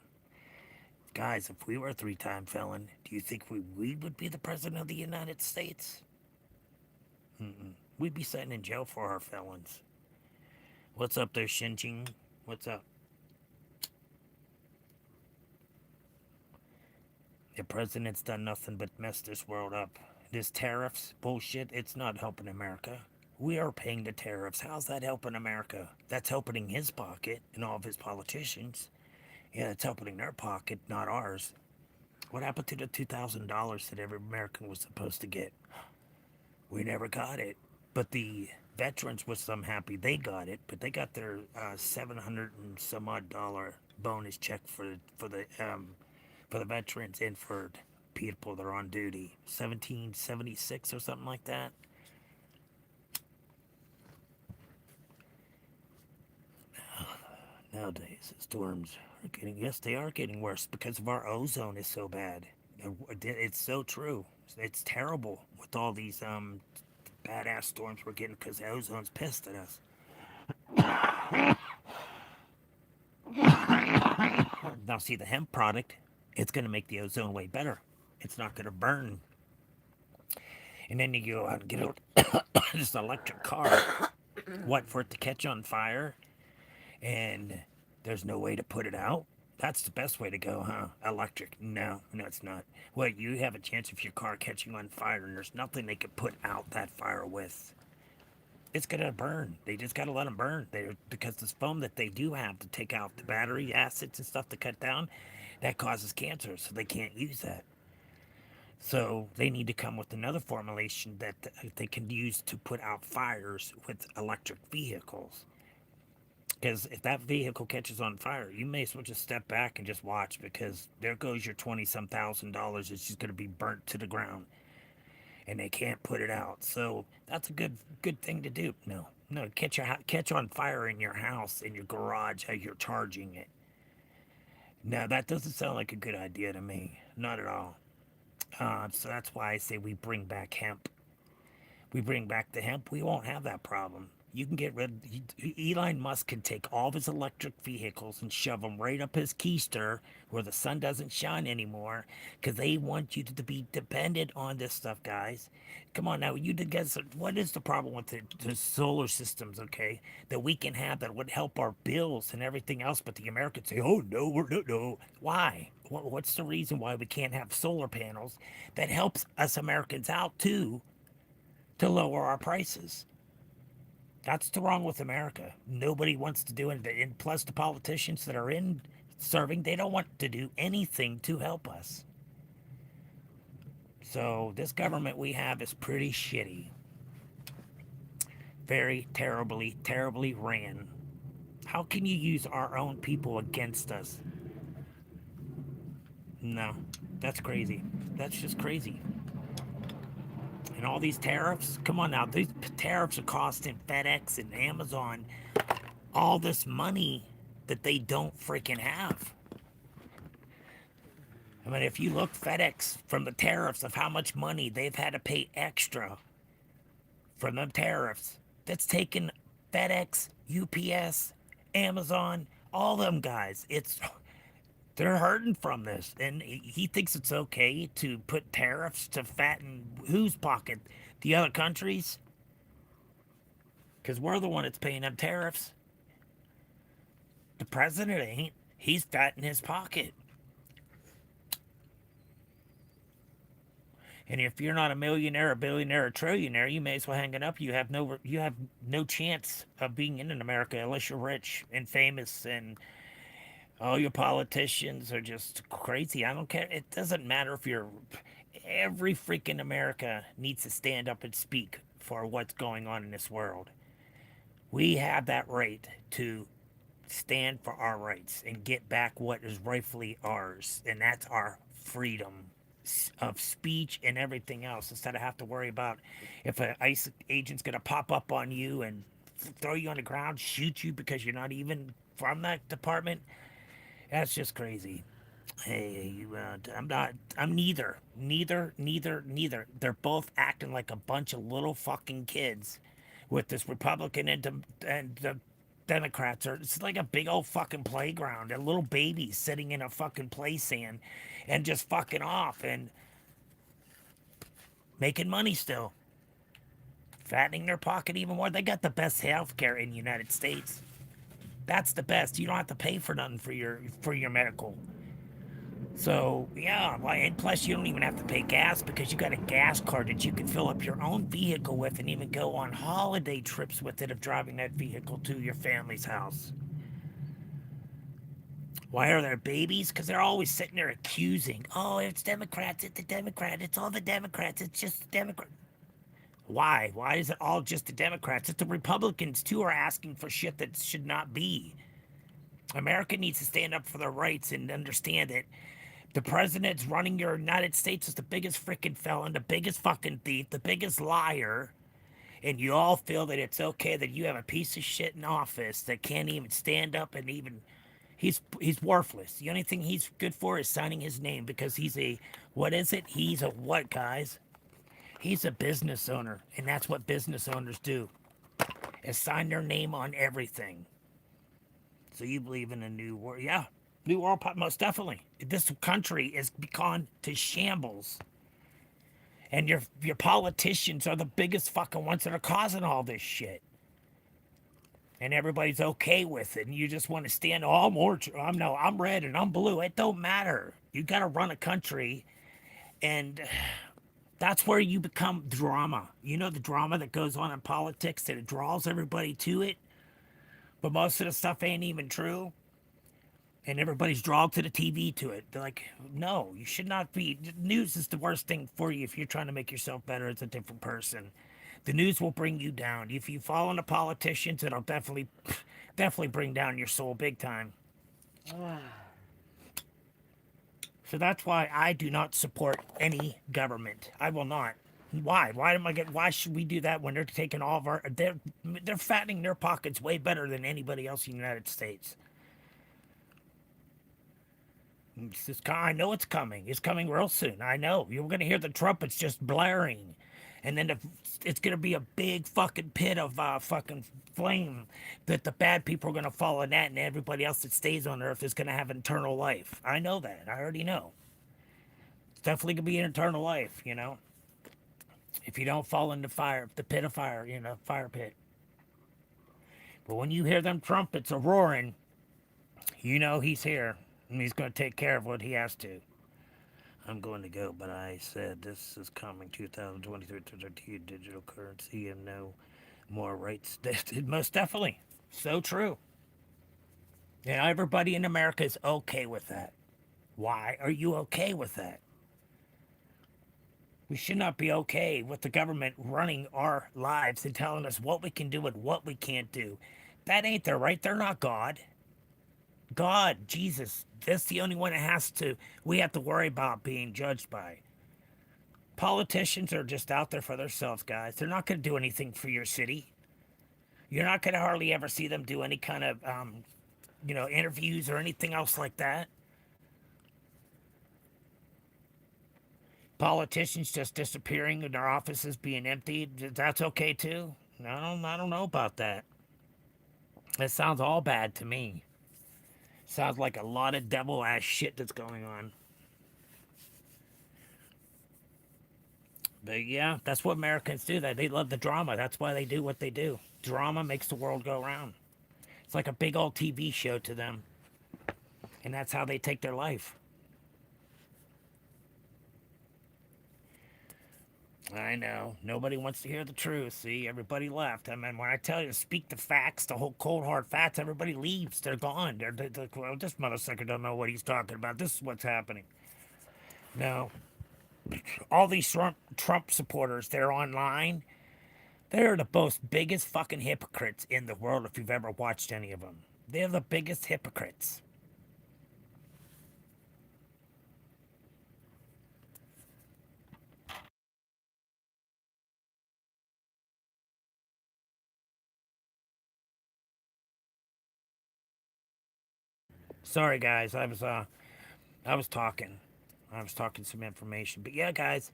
Guys, if we were a three-time felon, do you think we would be the president of the United States? Mm-mm. We'd be sitting in jail for our felons. What's up there, Shinjing? What's up? The president's done nothing but mess this world up. This tariffs bullshit, it's not helping America. We are paying the tariffs. How's that helping America? That's helping his pocket and all of his politicians. Yeah, it's helping their pocket, not ours. What happened to the $2,000 that every American was supposed to get? We never got it. But the veterans was some happy they got it, but they got their 700 and some odd dollar bonus check for the veterans and for people that are on duty. 1776 or something like that. Nowadays, the storms are getting, yes, they are getting worse because of our ozone is so bad. It's so true. It's terrible with all these badass storms we're getting because the ozone's pissed at us. Now, see, the hemp product, it's going to make the ozone way better. It's not going to burn. And then you go out and get this electric car. What, for it to catch on fire and there's no way to put it out? That's the best way to go, huh? Electric. No, no, it's not. Well, you have a chance of your car catching on fire and there's nothing they could put out that fire with. It's gonna burn. They just gotta let them burn. Because this foam that they do have to take out the battery acids and stuff to cut down, that causes cancer, so they can't use that. So they need to come with another formulation that they can use to put out fires with electric vehicles. Because if that vehicle catches on fire, you may as well just step back and just watch because there goes your 20 some $1,000. It's just going to be burnt to the ground and they can't put it out. So that's a good thing to do. No, no, catch on fire in your house, in your garage, how you're charging it. Now, that doesn't sound like a good idea to me. Not at all. So that's why I say we bring back hemp. We bring back the hemp, we won't have that problem. You can get rid. Elon Musk can take all of his electric vehicles and shove them right up his keister where the sun doesn't shine anymore, because they want you to be dependent on this stuff, guys. Come on now, you guys. What is the problem with the solar systems? Okay, that we can have that would help our bills and everything else, but the Americans say, "Oh no, we're no, no." Why? What's the reason why we can't have solar panels that helps us Americans out too, to lower our prices? That's the wrong with America. Nobody wants to do it. And plus, the politicians that are in serving, they don't want to do anything to help us. So this government we have is pretty shitty. Very terribly, terribly ran. How can you use our own people against us? No, that's crazy. That's just crazy. And all these tariffs, come on now, these tariffs are costing FedEx and Amazon all this money that they don't freaking have. I mean, if you look FedEx from the tariffs of how much money they've had to pay extra from the tariffs, that's taken FedEx, UPS, Amazon, all them guys. They're hurting from this, and he thinks it's okay to put tariffs to fatten whose pocket? The other countries? Because we're the one that's paying them tariffs. The president ain't. He's fattening his pocket. And if you're not a millionaire, a billionaire, a trillionaire, you may as well hang it up. You have no chance of being in America unless you're rich and famous, and all your politicians are just crazy. I don't care. It doesn't matter if you're. Every freaking America needs to stand up and speak for what's going on in this world. We have that right to stand for our rights and get back what is rightfully ours, and that's our freedom of speech and everything else, instead of have to worry about if an ICE agent's going to pop up on you and throw you on the ground, shoot you because you're not even from that department. That's just crazy. Hey, I'm not. I'm neither. They're both acting like a bunch of little fucking kids, with this Republican and the Democrats. It's like a big old fucking playground. And little babies sitting in a fucking play sand, and just fucking off and making money still, fattening their pocket even more. They got the best health care in the United States. That's the best. You don't have to pay for nothing for your medical. So yeah, and plus you don't even have to pay gas because you got a gas card that you can fill up your own vehicle with and even go on holiday trips with it of driving that vehicle to your family's house. Why are there babies? Because they're always sitting there accusing. Oh, it's Democrats. It's the Democrat. It's all the Democrats. It's just the Democrat. Why? Why is it all just the Democrats? It's the Republicans too are asking for shit that should not be. America needs to stand up for their rights and understand that The president's running your United States is the biggest freaking felon, the biggest fucking thief, the biggest liar, and you all feel that it's okay that you have a piece of shit in office that can't even stand up and even he's worthless. The only thing he's good for is signing his name because he's a what is it? He's a what, guys? He's a business owner, and that's what business owners do. Is sign their name on everything. So you believe in a new world? Yeah, new world, most definitely. This country is gone to shambles, and your politicians are the biggest fucking ones that are causing all this shit. And everybody's okay with it, and you just want to stand. Oh, more. I'm no. I'm red and I'm blue. It don't matter. You got to run a country, and that's where you become drama. You know the drama that goes on in politics that it draws everybody to it, but most of the stuff ain't even true. And everybody's drawn to the TV to it. They're like, no, you should not be. News is the worst thing for you if you're trying to make yourself better as a different person. The news will bring you down. If you follow the politicians, it'll definitely bring down your soul big time. So that's why I do not support any government. I will not. Why? Why am I get? Why should we do that when they're taking all of our? They're fattening their pockets way better than anybody else in the United States. I know it's coming. It's coming real soon. I know. You're going to hear the trumpets just blaring. And then it's going to be a big fucking pit of fucking flame that the bad people are going to fall in that, and everybody else that stays on earth is going to have eternal life. I know that. I already know. It's definitely going to be an eternal life, you know? If you don't fall in the fire, the pit of fire, fire pit. But when you hear them trumpets a roaring, you know he's here. And he's going to take care of what he has to. I'm going to go, but I said this is coming 2023 digital currency and no more rights. Most definitely. So true. And everybody in America is okay with that. Why are you okay with that? We should not be okay with the government running our lives and telling us what we can do and what we can't do. That ain't their right. They're not God. God, Jesus, that's the only one that we have to worry about being judged by. Politicians are just out there for themselves, guys. They're not going to do anything for your city. You're not going to hardly ever see them do any kind of, interviews or anything else like that. Politicians just disappearing and their offices being emptied, that's okay too. I don't know about that. It sounds all bad to me. Sounds like a lot of devil ass shit that's going on. But yeah, that's what Americans do. They love the drama. That's why they do what they do. Drama makes the world go round. It's like a big old TV show to them. And that's how they take their life. I know. Nobody wants to hear the truth. See, everybody left. I mean, when I tell you to speak the facts, the whole cold hard facts, everybody leaves. They're gone. They're well, this motherfucker don't know what he's talking about. This is what's happening. No. All these Trump supporters, they're online. They're the most biggest fucking hypocrites in the world if you've ever watched any of them. They're the biggest hypocrites. Sorry guys, I was talking. I was talking some information. But yeah, guys,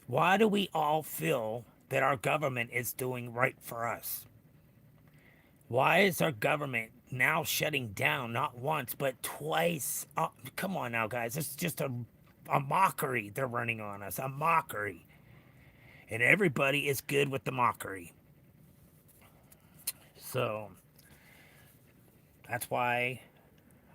why do we all feel that our government is doing right for us? Why is our government now shutting down not once but twice? Oh, come on now, guys. It's just a mockery they're running on us. A mockery. And everybody is good with the mockery. So that's why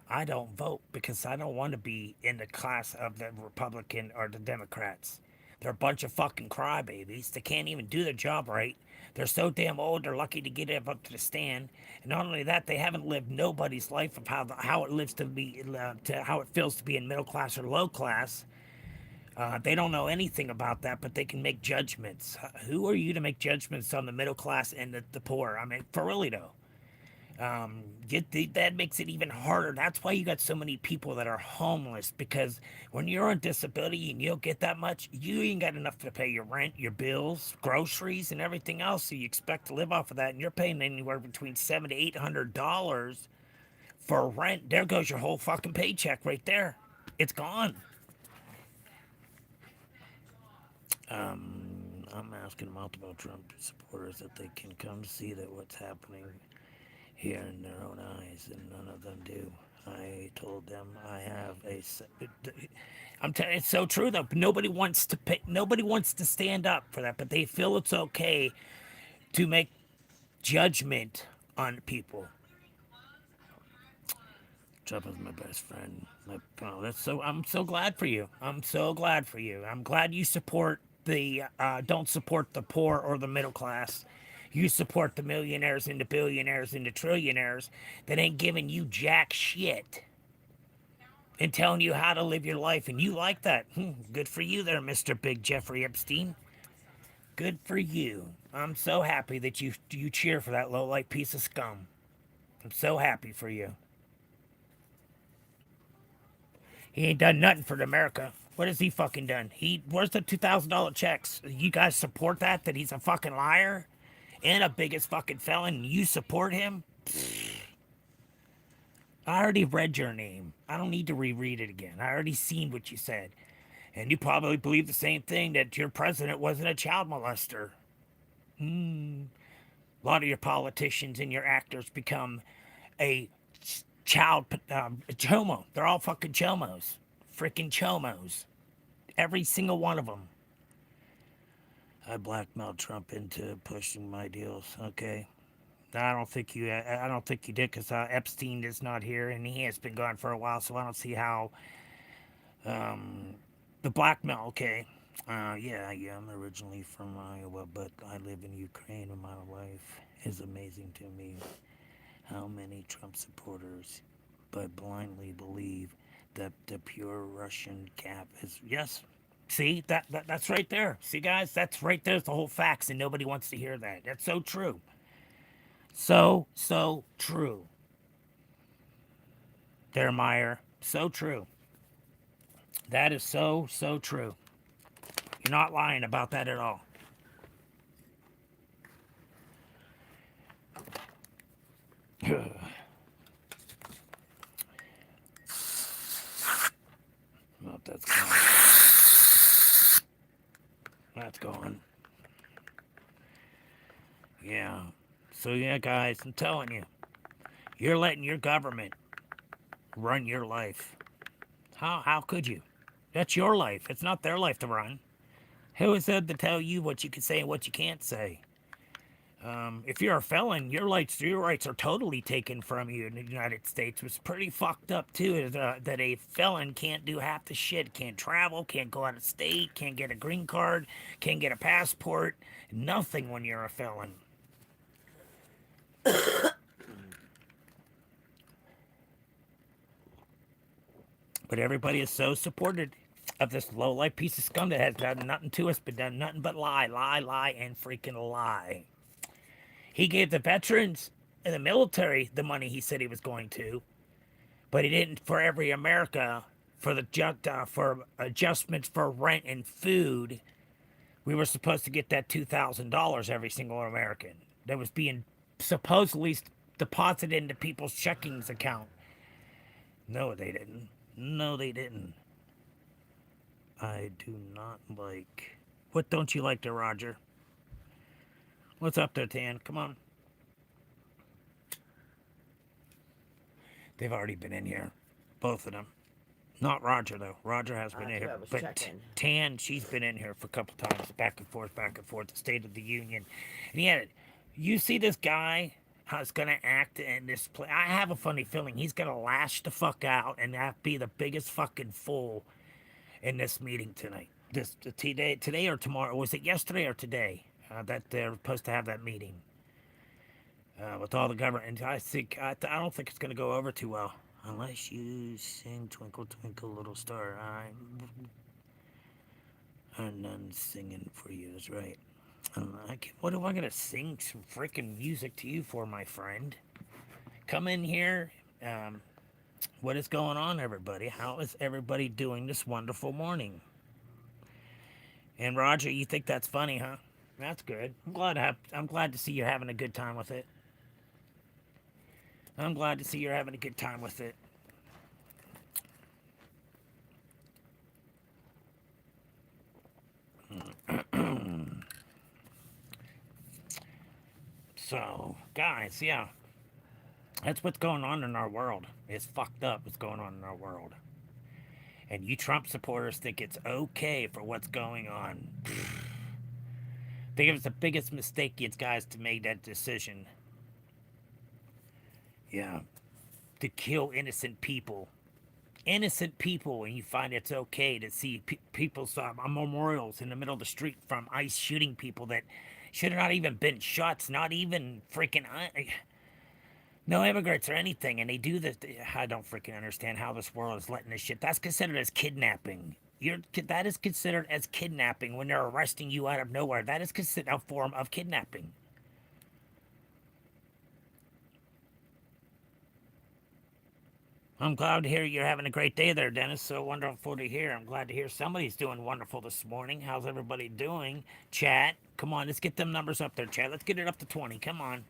I don't vote, because I don't want to be in the class of the Republican or the Democrats. They're a bunch of fucking crybabies. They can't even do their job right. They're so damn old, they're lucky to get up to the stand. And not only that, they haven't lived nobody's life of how it lives to be, to how it feels to be in middle class or low class. They don't know anything about that, but they can make judgments. Who are you to make judgments on the middle class and the poor? I mean, for really though. That makes it even harder. That's why you got so many people that are homeless, because when you're on disability and you don't get that much, you ain't got enough to pay your rent, your bills, groceries, and everything else. So you expect to live off of that, and you're paying anywhere between $700 to $800 for rent. There goes your whole fucking paycheck right there. It's gone. I'm asking multiple Trump supporters if they can come see that what's happening here in their own eyes, and none of them do. I told them I have a. I'm telling. It's so true though. Nobody wants to pay. Nobody wants to stand up for that, but they feel it's okay to make judgment on people. Trump is my best friend. Oh, that's so. I'm so glad for you. I'm so glad for you. I'm glad you support the. Don't support the poor or the middle class. You support the millionaires and the billionaires and the trillionaires that ain't giving you jack shit and telling you how to live your life. And you like that. Good for you there, Mr. Big Jeffrey Epstein. Good for you. I'm so happy that you cheer for that low life piece of scum. I'm so happy for you. He ain't done nothing for America. What has he fucking done? Where's the $2,000 checks? You guys support that? That he's a fucking liar and a biggest fucking felon? You support him? I already read your name. I don't need to reread it again. I already seen what you said. And you probably believe the same thing, that your president wasn't a child molester. A lot of your politicians and your actors become a child chomo. They're all fucking chomos. Freaking chomos. Every single one of them. I blackmailed Trump into pushing my deals. Okay. I don't think you. I don't think you did, because Epstein is not here, and he has been gone for a while. So I don't see how the blackmail. Okay. Yeah. I'm originally from Iowa, but I live in Ukraine, and my life is amazing to me. How many Trump supporters, but blindly believe that the pure Russian cap is yes. See that's right there. See, guys, that's right there's the whole facts, and nobody wants to hear that. That's so true. So true. There, Meyer. So true. That is so true. You're not lying about that at all. Well, that's gone. That's gone. Yeah. So yeah, guys, I'm telling you, you're letting your government run your life. How could you? That's your life. It's not their life to run. Who is said to tell you what you can say and what you can't say? If you're a felon, your rights are totally taken from you in the United States. It's pretty fucked up too. That a felon can't do half the shit. Can't travel. Can't go out of state. Can't get a green card. Can't get a passport. Nothing when you're a felon. But everybody is so supported of this low life piece of scum that has done nothing to us, but done nothing but lie, and freaking lie. He gave the veterans and the military the money he said he was going to, but he didn't for every America for for adjustments for rent and food. We were supposed to get that $2,000 every single American that was being supposedly deposited into people's checkings account. No, they didn't. No, they didn't. I do not like. What don't you like there, Roger? What's up there, Tan? Come on. They've already been in here, both of them. Not Roger though. Roger has been in here, but Tan, she's been in here for a couple times, back and forth, back and forth. The State of the Union, and yet, you see this guy how it's gonna act in this play. I have a funny feeling he's gonna lash the fuck out and be the biggest fucking fool in this meeting tonight. This today or tomorrow? Was it yesterday or today that they're supposed to have that meeting with all the government? And I don't think it's gonna go over too well. Unless you sing Twinkle Twinkle Little Star. I'm none singing for you, that's right. What am I gonna sing some freaking music to you for, my friend? come in here. Um, what is going on, everybody? How is everybody doing this wonderful morning? And Roger, you think that's funny, huh? That's good. I'm glad to see you're having a good time with it. I'm glad to see you're having a good time with it. So, guys, yeah, that's what's going on in our world. It's fucked up what's going on in our world. And you Trump supporters think it's okay for what's going on. I think it was the biggest mistake you guys to make that decision. Yeah, to kill innocent people. Innocent people, and you find it's okay to see people's memorials in the middle of the street from ICE shooting people that should have not even been shots, not even freaking no immigrants or anything, and they do this. I don't freaking understand how this world is letting this shit. That's considered as kidnapping. That is considered as kidnapping when they're arresting you out of nowhere. That is considered a form of kidnapping. I'm glad to hear you're having a great day there, Dennis. So wonderful to hear. I'm glad to hear somebody's doing wonderful this morning. How's everybody doing? Chat, come on, let's get them numbers up there, chat. Let's get it up to 20. Come on.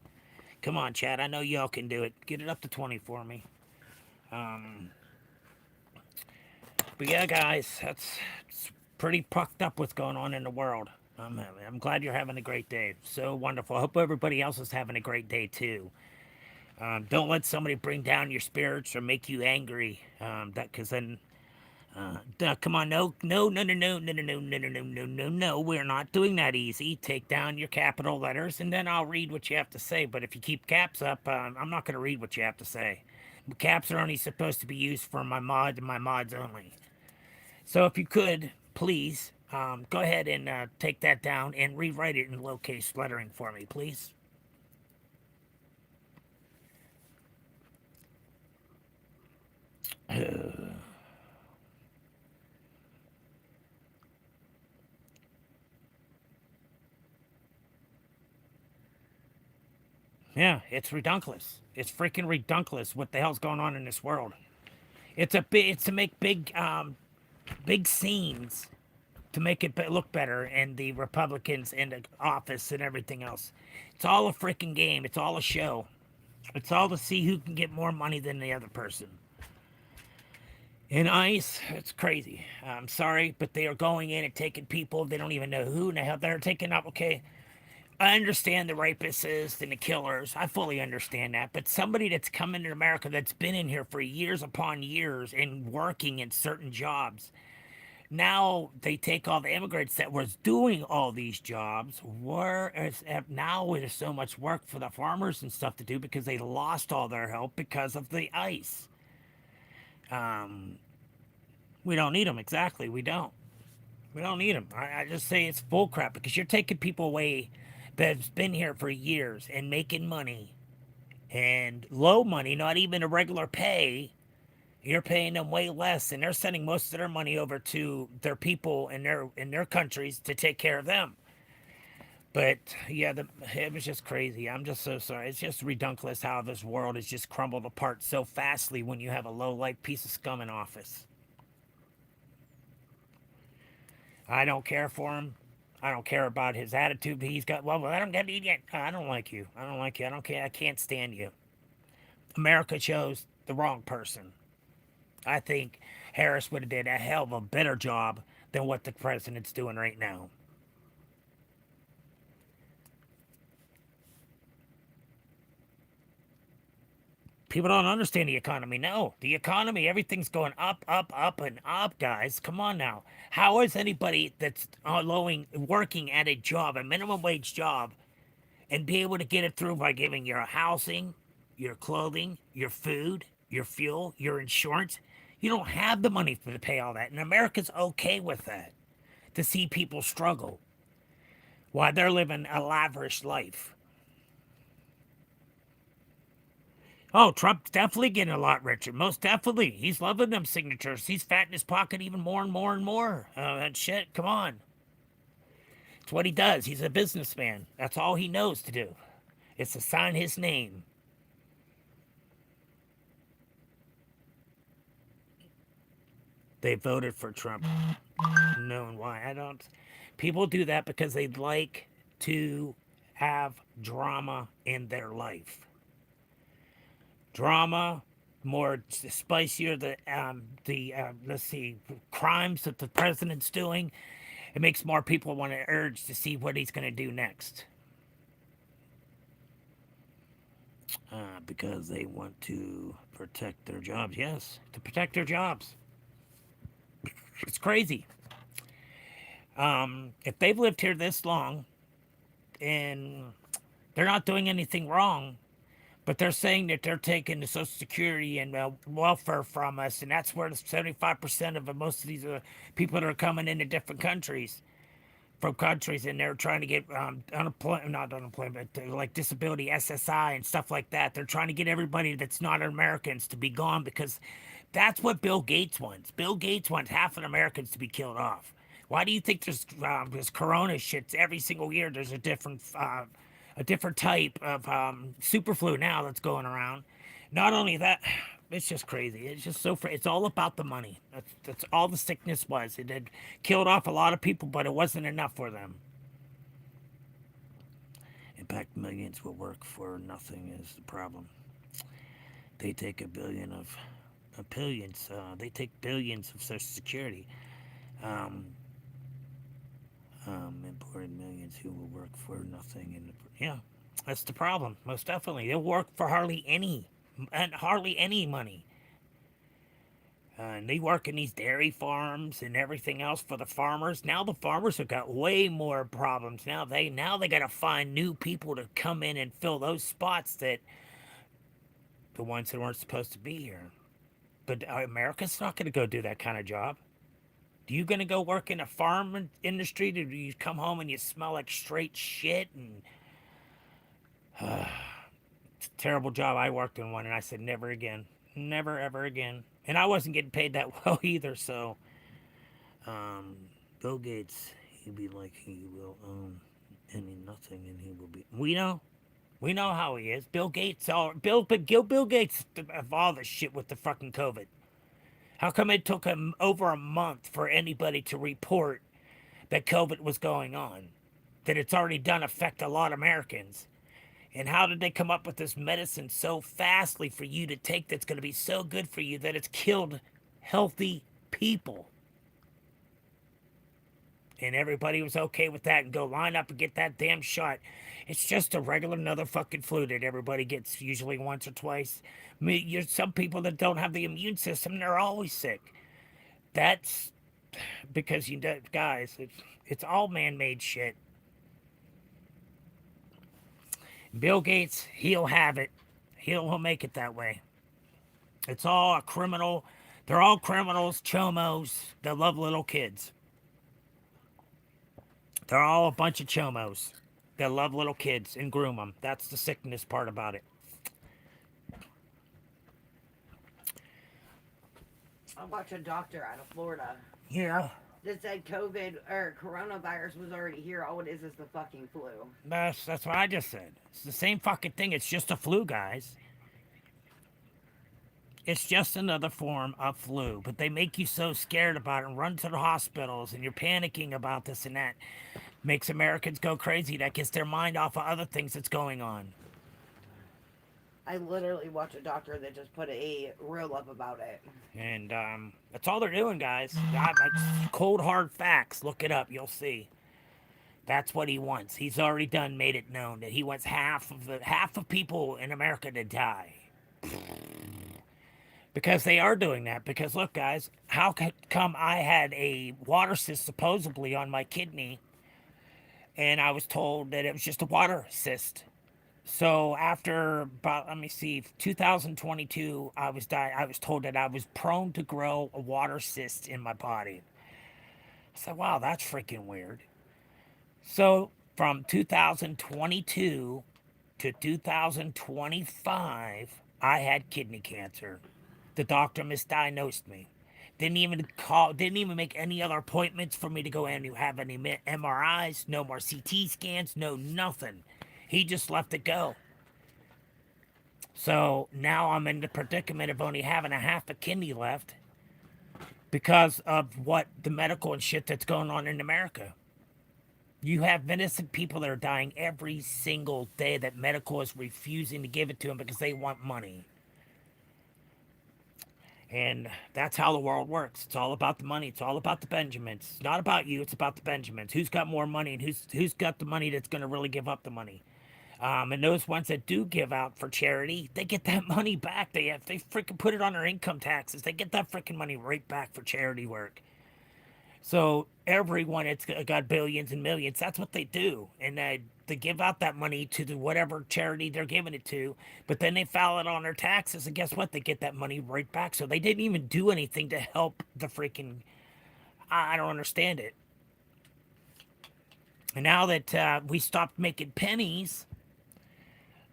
Come on, chat. I know y'all can do it. Get it up to 20 for me. Um, but yeah, guys, it's pretty pucked up what's going on in the world. I'm glad you're having a great day. So wonderful. I hope everybody else is having a great day too. Don't let somebody bring down your spirits or make you angry. Because then, come on, no. We're not doing that easy. Take down your capital letters, and then I'll read what you have to say. But if you keep caps up, I'm not going to read what you have to say. Caps are only supposed to be used for my mod and my mods only. So if you could, please, go ahead and take that down and rewrite it in lowercase lettering for me, please. Yeah, it's redunculous. It's freaking redunculous. What the hell's going on in this world? It's to make big scenes to make it look better, and the Republicans in the office and everything else. It's all a freaking game. It's all a show. It's all to see who can get more money than the other person. In ICE, it's crazy. I'm sorry, but they are going in and taking people. They don't even know who in the hell they're taking up. Okay, I understand the rapists and the killers. I fully understand that. But somebody that's come into America that's been in here for years upon years and working in certain jobs. Now they take all the immigrants that was doing all these jobs. Now there's so much work for the farmers and stuff to do because they lost all their help because of the ICE. Um, we don't need them. Exactly. We don't. We don't need them. I just say it's bullcrap because you're taking people away that's been here for years and making money and low money, not even a regular pay. You're paying them way less, and they're sending most of their money over to their people in their countries to take care of them. But yeah, it was just crazy. I'm just so sorry. It's just redunculous how this world has just crumbled apart so fastly when you have a low life piece of scum in office. I don't care for him. I don't care about his attitude he's got. Well, I don't get it yet. I don't like you. I don't like you. I don't care. I can't stand you. America chose the wrong person. I think Harris would have did a hell of a better job than what the president's doing right now. People don't understand the economy. No, the economy, everything's going up, up, up, and up, guys. Come on now. How is anybody that's working at a job, a minimum wage job, and be able to get it through by giving your housing, your clothing, your food, your fuel, your insurance? You don't have the money to pay all that. And America's okay with that, to see people struggle while they're living a lavish life. Oh, Trump's definitely getting a lot richer. Most definitely. He's loving them signatures. He's fattening his pocket even more and more and more. And shit, come on. It's what he does. He's a businessman. That's all he knows to do. It's to sign his name. They voted for Trump, knowing why. I don't. People do that because they'd like to have drama in their life. Drama, more spicier the let's see, crimes that the president's doing. It makes more people want to urge to see what he's going to do next. Because they want to protect their jobs. Yes, to protect their jobs. It's crazy. If they've lived here this long and they're not doing anything wrong, but they're saying that they're taking the Social Security and welfare from us, and that's where 75% of most of these people that are coming into different countries, from countries, and they're trying to get unemployment, not unemployment, like disability, SSI, and stuff like that. They're trying to get everybody that's not Americans to be gone because that's what Bill Gates wants. Bill Gates wants half of Americans to be killed off. Why do you think there's this Corona shit every single year? There's a different type of super flu now that's going around. Not only that, it's just crazy. It's just so. It's all about the money. That's all the sickness was. It had killed off a lot of people, but it wasn't enough for them. In fact, millions will work for nothing is the problem. They take billions. They take billions of Social Security. Um, Employing millions who will work for nothing. And yeah, that's the problem. Most definitely, they'll work for hardly any money. And they work in these dairy farms and everything else for the farmers. Now the farmers have got way more problems. Now they got to find new people to come in and fill those spots that the ones that weren't supposed to be here. But America's not going to go do that kind of job. Do you going to go work in a farm industry? Do you come home and you smell like straight shit? And it's a terrible job. I worked in one and I said never again, never ever again. And I wasn't getting paid that well either. So, Bill Gates, he'd be like he will own any nothing, and he will be. We know how he is. Bill Gates, Bill Gates of all the shit with the fucking COVID. How come it took him over a month for anybody to report that COVID was going on? That it's already done affect a lot of Americans. And how did they come up with this medicine so fastly for you to take that's going to be so good for you that it's killed healthy people? And everybody was okay with that and go line up and get that damn shot. It's just a regular another fucking flu that everybody gets usually once or twice. I mean, you're some people that don't have the immune system, they're always sick. That's because guys, it's all man-made shit. Bill Gates, he'll have it. He'll make it that way. It's all a criminal. They're all criminals, chomos that love little kids. They're all a bunch of chomos that love little kids and groom them. That's the sickness part about it. I watched a doctor out of Florida Yeah, that said COVID or coronavirus was already here. All it is the fucking flu. that's what I just said. It's the same fucking thing. It's just a flu, guys. It's just another form of flu, but they make you so scared about it and run to the hospitals and you're panicking about this and that. Makes Americans go crazy. That gets their mind off of other things that's going on. I literally watched a doctor that just put a reel up about it. And that's all they're doing, guys. That's cold hard facts. Look it up. You'll see. That's what he wants. He's already made it known that he wants half of people in America to die. Because they are doing that. Because look, guys, how come I had a water cyst supposedly on my kidney, and I was told that it was just a water cyst. So after about, let me see, 2022, I was told that I was prone to grow a water cyst in my body. I said, wow, that's freaking weird. So from 2022 to 2025, I had kidney cancer. The doctor misdiagnosed me. Didn't even make any other appointments for me to go in and have any MRIs, no more CT scans, no nothing. He just left it go. So now I'm in the predicament of only having a half a kidney left because of what the medical and shit that's going on in America. You have innocent people that are dying every single day that medical is refusing to give it to them because they want money. And that's how the world works. It's all about the money. It's all about the Benjamins. It's not about you. It's about the Benjamins. Who's got more money and who's got the money that's going to really give up the money. And those ones that do give out for charity, they get that money back. They freaking put it on their income taxes. They get that freaking money right back for charity work. So everyone that's got billions and millions, that's what they do, and they give out that money to the whatever charity they're giving it to. But then they file it on their taxes, and guess what? They get that money right back. So they didn't even do anything to help the freaking. I don't understand it. And now that we stopped making pennies,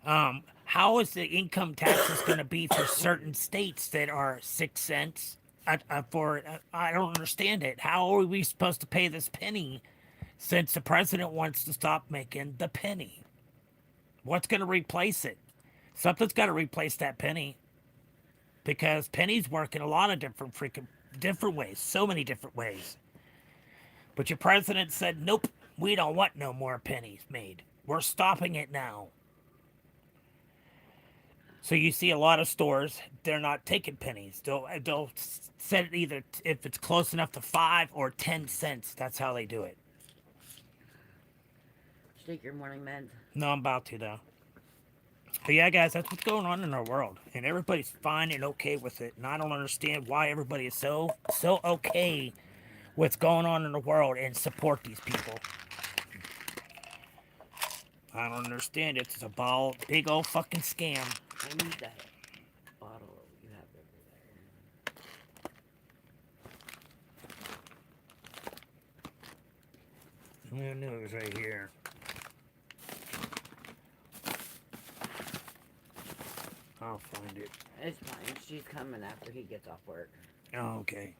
how is the income taxes going to be for certain states that are 6 cents? I don't understand it. How are we supposed to pay this penny since the president wants to stop making the penny? What's going to replace it? Something's got to replace that penny because pennies work in a lot of different ways, so many different ways. But your president said, nope, we don't want no more pennies made. We're stopping it now. So you see a lot of stores, they're not taking pennies. They'll set it either if it's close enough to 5 or 10 cents. That's how they do it. Did you take your morning meds? No, I'm about to though. But yeah, guys, that's what's going on in our world, and everybody's fine and okay with it. And I don't understand why everybody is so okay with what's going on in the world and support these people. I don't understand it. It's a big old fucking scam. I need that bottle you have over there. I knew it was right here. I'll find it. It's fine. She's coming after he gets off work. Oh, okay.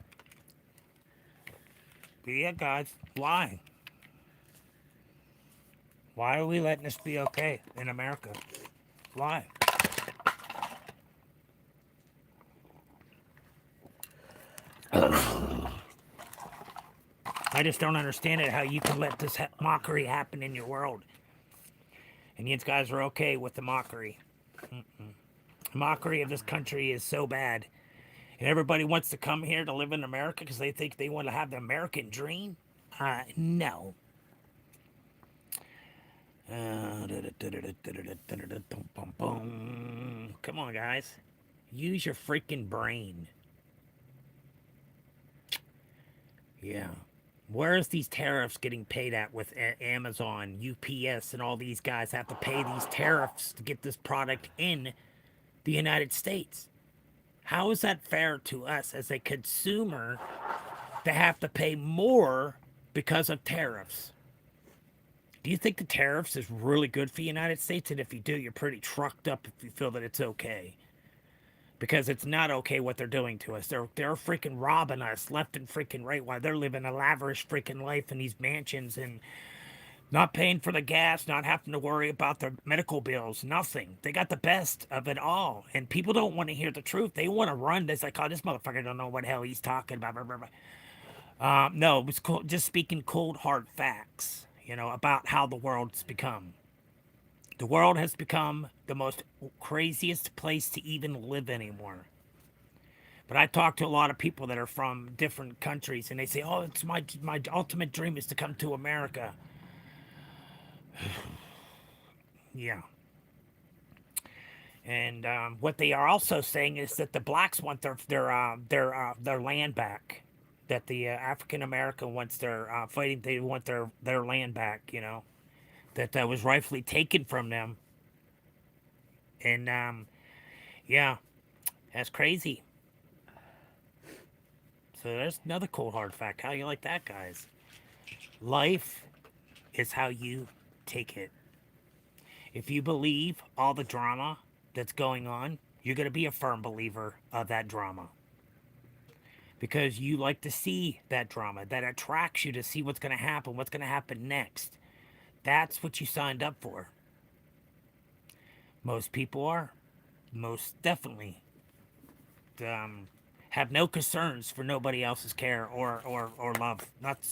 But yeah, guys, why? Why are we letting this be okay in America? Why? I just don't understand it, how you can let this mockery happen in your world. And these guys are okay with the mockery. The mockery of this country is so bad. And everybody wants to come here to live in America because they think they want to have the American dream? No. Come on, guys. Use your freaking brain. Yeah. Where's these tariffs getting paid at with Amazon, UPS, and all these guys have to pay these tariffs to get this product in the United States? How is that fair to us as a consumer to have to pay more because of tariffs? Do you think the tariffs is really good for the United States? And if you do, you're pretty trucked up if you feel that it's okay. Because it's not okay what they're doing to us. They're freaking robbing us left and freaking right while they're living a lavish freaking life in these mansions and not paying for the gas, not having to worry about their medical bills, nothing. They got the best of it all. And people don't want to hear the truth. They want to run. It's like, oh, this motherfucker don't know what the hell he's talking about. Blah, blah, blah. No, it was cool, just speaking cold, hard facts, about how the world's become. The world has become the most craziest place to even live anymore. But I talk to a lot of people that are from different countries, and they say, oh, it's my ultimate dream is to come to America. Yeah. And what they are also saying is that the blacks want their land back. That the African American wants their fighting. They want their land back. That was rightfully taken from them. And yeah, that's crazy. So there's another cold hard fact. How you like that, guys? Life is how you take it. If you believe all the drama that's going on, you're going to be a firm believer of that drama. Because you like to see that drama. That attracts you to see what's going to happen next. That's what you signed up for. Most people are. Most definitely. have no concerns for nobody else's care or love. Not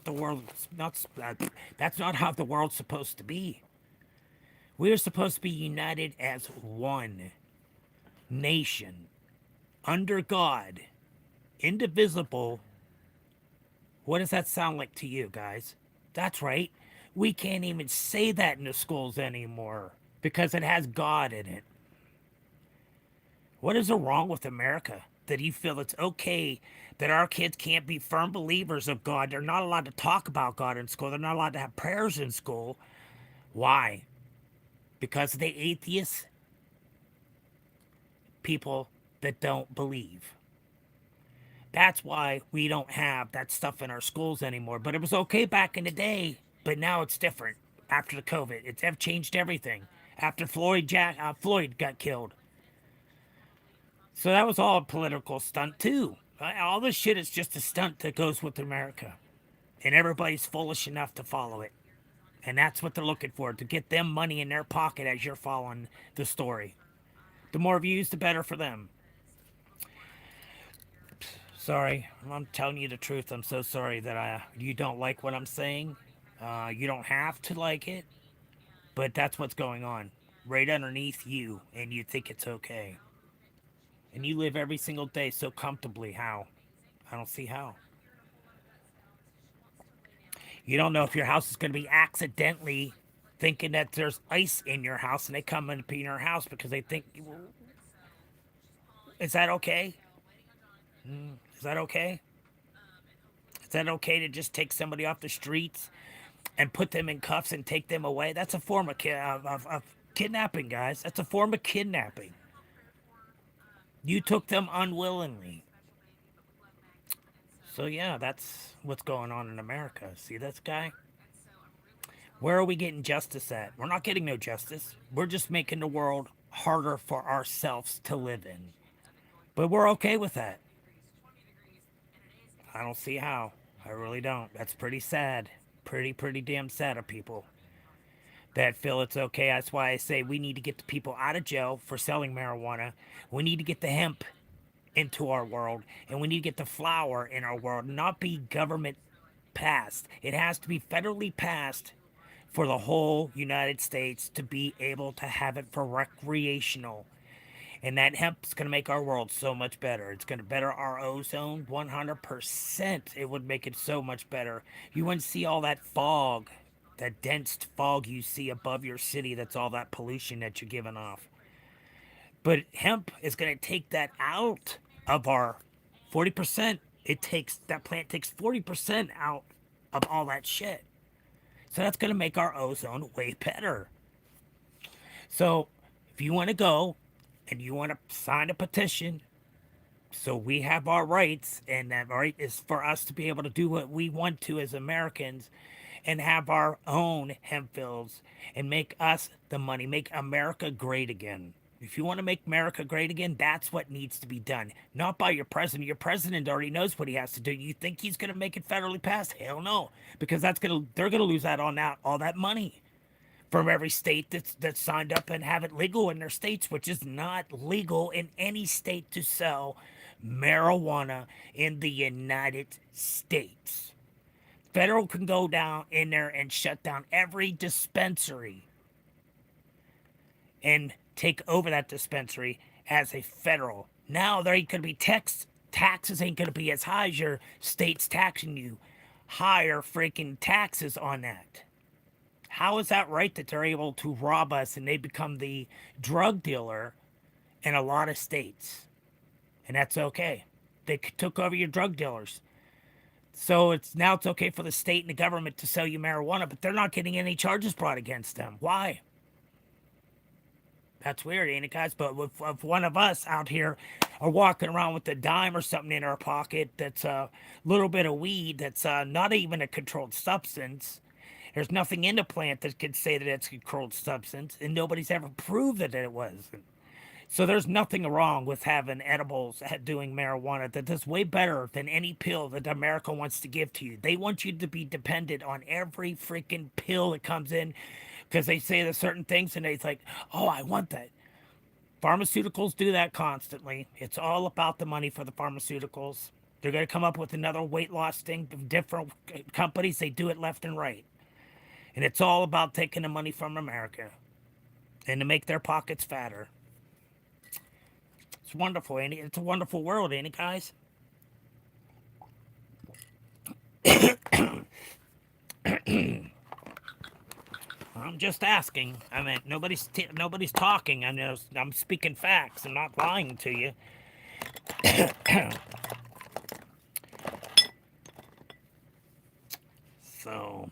the world. Not that's not how the world's supposed to be. We are supposed to be united as one nation under God, indivisible. What does that sound like to you guys? That's right. We can't even say that in the schools anymore because it has God in it. What is wrong with America that you feel it's okay that our kids can't be firm believers of God? They're not allowed to talk about God in school. They're not allowed to have prayers in school. Why? Because of the atheist people that don't believe. That's why we don't have that stuff in our schools anymore. But it was okay back in the day, but now it's different after the COVID. It's have changed everything. After Floyd got killed, so that was all a political stunt too. All this shit is just a stunt that goes with America, and everybody's foolish enough to follow it. And that's what they're looking for, to get them money in their pocket as you're following the story. The more views, the better for them. Sorry, I'm telling you the truth. I'm so sorry that you don't like what I'm saying. You don't have to like it, but that's what's going on right underneath you, and you think it's okay. And you live every single day so comfortably. How? I don't see how. You don't know if your house is going to be accidentally thinking that there's ice in your house, and they come into your house because they think, well, is that okay? Is that okay? Is that okay to just take somebody off the streets and put them in cuffs and take them away? That's a form of kidnapping, guys. That's a form of kidnapping. You took them unwillingly. So, yeah, that's what's going on in America. See this guy? Where are we getting justice at? We're not getting no justice. We're just making the world harder for ourselves to live in. But we're okay with that. I don't see how. I really don't. That's pretty sad. Pretty damn sad of people that feel it's okay. That's why I say we need to get the people out of jail for selling marijuana. We need to get the hemp into our world, and we need to get the flower in our world, not be government passed. It has to be federally passed for the whole United States to be able to have it for recreational. And that hemp's going to make our world so much better. It's going to better our ozone 100%. It would make it so much better. You wouldn't see all that fog, that dense fog you see above your city. That's all that pollution that you're giving off. But hemp is going to take that out of our 40%. That plant takes 40% out of all that shit. So that's going to make our ozone way better. So if you want to go and you want to sign a petition, so we have our rights, and that right is for us to be able to do what we want to as Americans and have our own hemp fields and make us the money, make America great again. If you want to make America great again, that's what needs to be done. Not by your president. Your president already knows what he has to do. You think he's going to make it federally passed? Hell no, because they're going to lose out on all that money from every state that's signed up and have it legal in their states, which is not legal in any state to sell marijuana in the United States. Federal can go down in there and shut down every dispensary and take over that dispensary as a federal. Now there ain't gonna be taxes ain't gonna be as high as your state's taxing you. Higher freaking taxes on that. How is that right that they're able to rob us and they become the drug dealer in a lot of states? And that's okay. They took over your drug dealers. So it's okay for the state and the government to sell you marijuana, but they're not getting any charges brought against them. Why? That's weird, ain't it, guys? But if one of us out here are walking around with a dime or something in our pocket that's a little bit of weed that's not even a controlled substance, there's nothing in the plant that could say that it's a controlled substance, and nobody's ever proved that it was. So there's nothing wrong with having edibles, doing marijuana. That's way better than any pill that America wants to give to you. They want you to be dependent on every freaking pill that comes in because they say there's certain things and it's like, oh, I want that. Pharmaceuticals do that constantly. It's all about the money for the pharmaceuticals. They're going to come up with another weight loss thing. Different companies, they do it left and right. And it's all about taking the money from America and to make their pockets fatter. It's wonderful, ain't it? It's a wonderful world, ain't it, guys? I'm just asking. I mean, nobody's talking. I'm speaking facts. I'm not lying to you. So,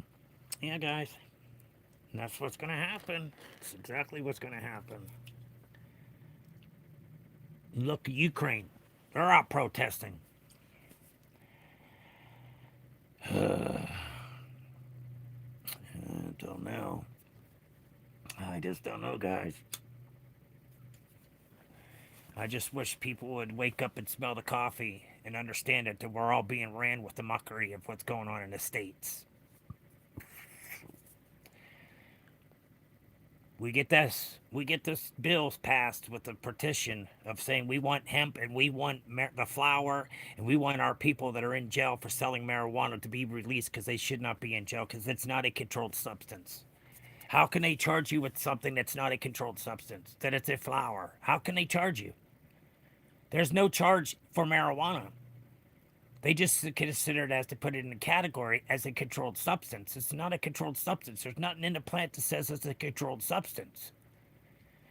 yeah, guys, that's what's gonna happen. It's exactly what's gonna happen. Look, Ukraine, they're out protesting. I don't know. I just don't know, guys. I just wish people would wake up and smell the coffee and understand that we're all being ran with the mockery of what's going on in the States. We get this bills passed with a petition of saying we want hemp and we want the flower and we want our people that are in jail for selling marijuana to be released because they should not be in jail because it's not a controlled substance. How can they charge you with something that's not a controlled substance, that it's a flower? How can they charge you? There's no charge for marijuana. They just consider it as to put it in a category as a controlled substance. It's not a controlled substance. There's nothing in the plant that says it's a controlled substance.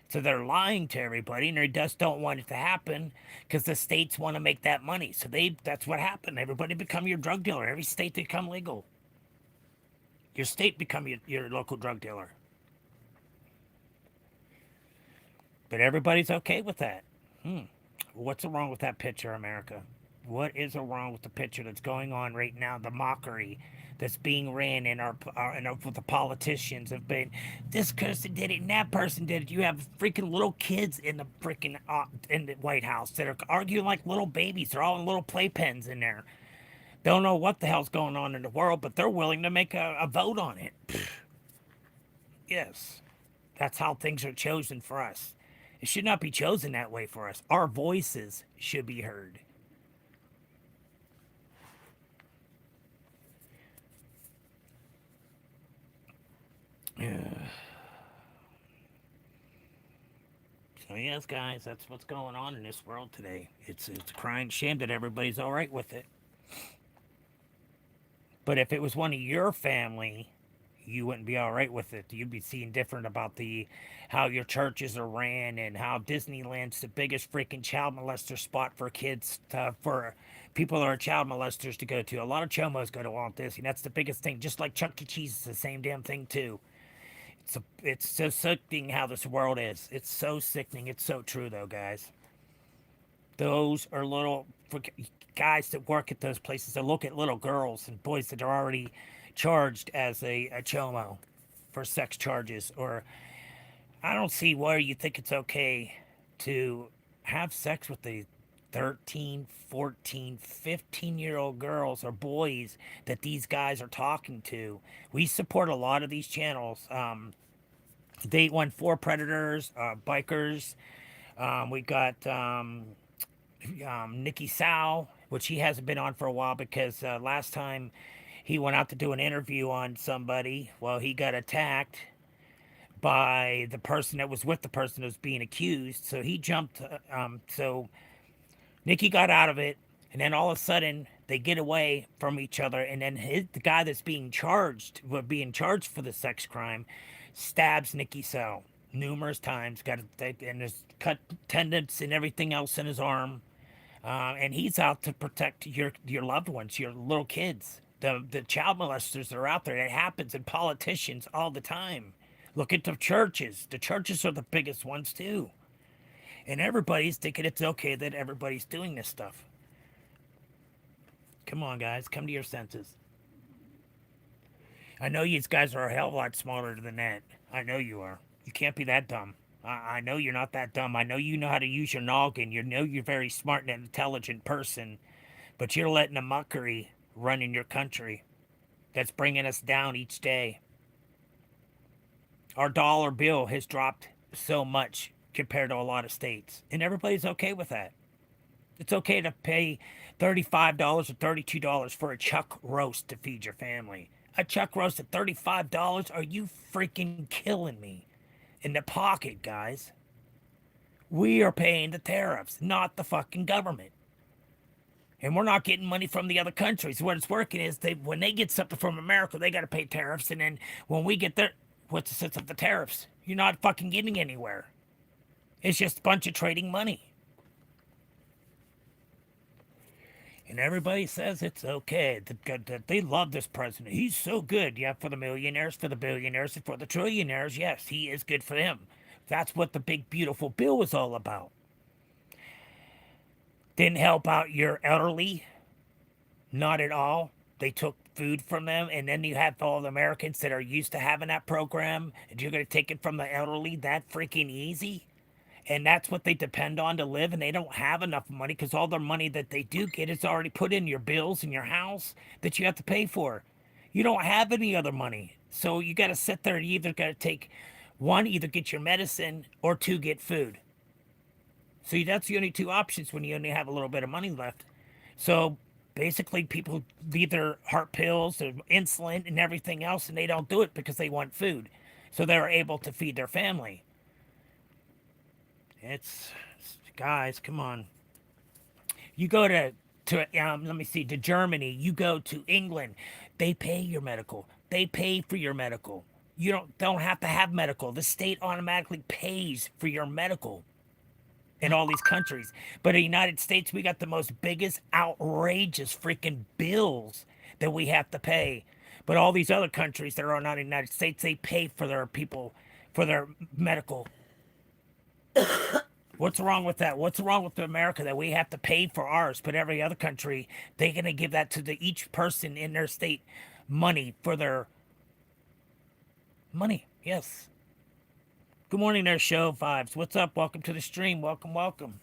So they're lying to everybody, and they just don't want it to happen because the states want to make that money. So that's what happened. Everybody become your drug dealer. Every state become legal. Your state become your local drug dealer. But everybody's okay with that. What's wrong with that picture, America? What is wrong with the picture that's going on right now? The mockery that's being ran in with the politicians have been. This person did it and that person did it. You have freaking little kids in the freaking in the White House that are arguing like little babies. They're all in little playpens in there. Don't know what the hell's going on in the world, but they're willing to make a vote on it. Yes, that's how things are chosen for us. It should not be chosen that way for us. Our voices should be heard. Yeah. So yes, guys, that's what's going on in this world today. It's a crying shame that everybody's all right with it. But if it was one of your family, you wouldn't be all right with it. You'd be seeing different about the how your churches are ran and how Disneyland's the biggest freaking child molester spot for kids for people that are child molesters to go to. A lot of chomos go to Walt Disney. That's the biggest thing. Just like Chuck E. Cheese is the same damn thing too. It's so sickening how this world is. It's so sickening. It's so true though, guys. Those are little guys that work at those places that look at little girls and boys that are already charged as a chomo for sex charges. Or I don't see why you think it's okay to have sex with the 13, 14, 15-year-old girls or boys that these guys are talking to. We support a lot of these channels. Date 1-4 Predators, Bikers. We got Nikki Sao, which he hasn't been on for a while because last time he went out to do an interview on somebody, well, he got attacked by the person that was with the person that was being accused. So he jumped. So Nikki got out of it, and then all of a sudden they get away from each other, and then the guy that's being charged for the sex crime stabs Nikki Sao numerous times. And there's cut tendons and everything else in his arm. And he's out to protect your loved ones, your little kids. The child molesters that are out there. It happens in politicians all the time. Look at the churches. The churches are the biggest ones too. And everybody's thinking it's okay that everybody's doing this stuff. Come on, guys. Come to your senses. I know you guys are a hell of a lot smarter than that. I know you are. You can't be that dumb. I know you're not that dumb. I know you know how to use your noggin. You know you're a very smart and intelligent person. But you're letting a mockery run in your country that's bringing us down each day. Our dollar bill has dropped so much compared to a lot of states, and everybody's okay with that. It's okay to pay $35 or $32 for a chuck roast to feed your family. A chuck roast at $35? Are you freaking killing me? In the pocket, guys. We are paying the tariffs, not the fucking government. And we're not getting money from the other countries. What it's working is they when they get something from America, they got to pay tariffs, and then when we get their, what's the sense of the tariffs? You're not fucking getting anywhere. It's just a bunch of trading money. And everybody says it's okay. That they love this president. He's so good. Yeah, for the millionaires, for the billionaires, and for the trillionaires. Yes, he is good for them. That's what the big beautiful bill was all about. Didn't help out your elderly. Not at all. They took food from them, and then you have all the Americans that are used to having that program, and you're going to take it from the elderly that freaking easy? And that's what they depend on to live, and they don't have enough money because all their money that they do get is already put in your bills in your house that you have to pay for. You don't have any other money. So you got to sit there and you either got to take one, either get your medicine, or two, get food. So that's the only two options when you only have a little bit of money left. So basically, people leave their heart pills or insulin and everything else, and they don't do it because they want food. So they're able to feed their family. It's guys, come on. You go to let me see, to Germany. You go to England. They pay your medical. They pay for your medical. You don't have to have medical. The state automatically pays for your medical in all these countries. But in the United States, we got the most biggest, outrageous freaking bills that we have to pay. But all these other countries that are not in the United States, they pay for their people, for their medical. What's wrong with that? What's wrong with America that we have to pay for ours, but every other country, they're going to give that to each person in their state money for their money. Yes. Good morning there, Show Vibes. What's up? Welcome to the stream. Welcome, welcome.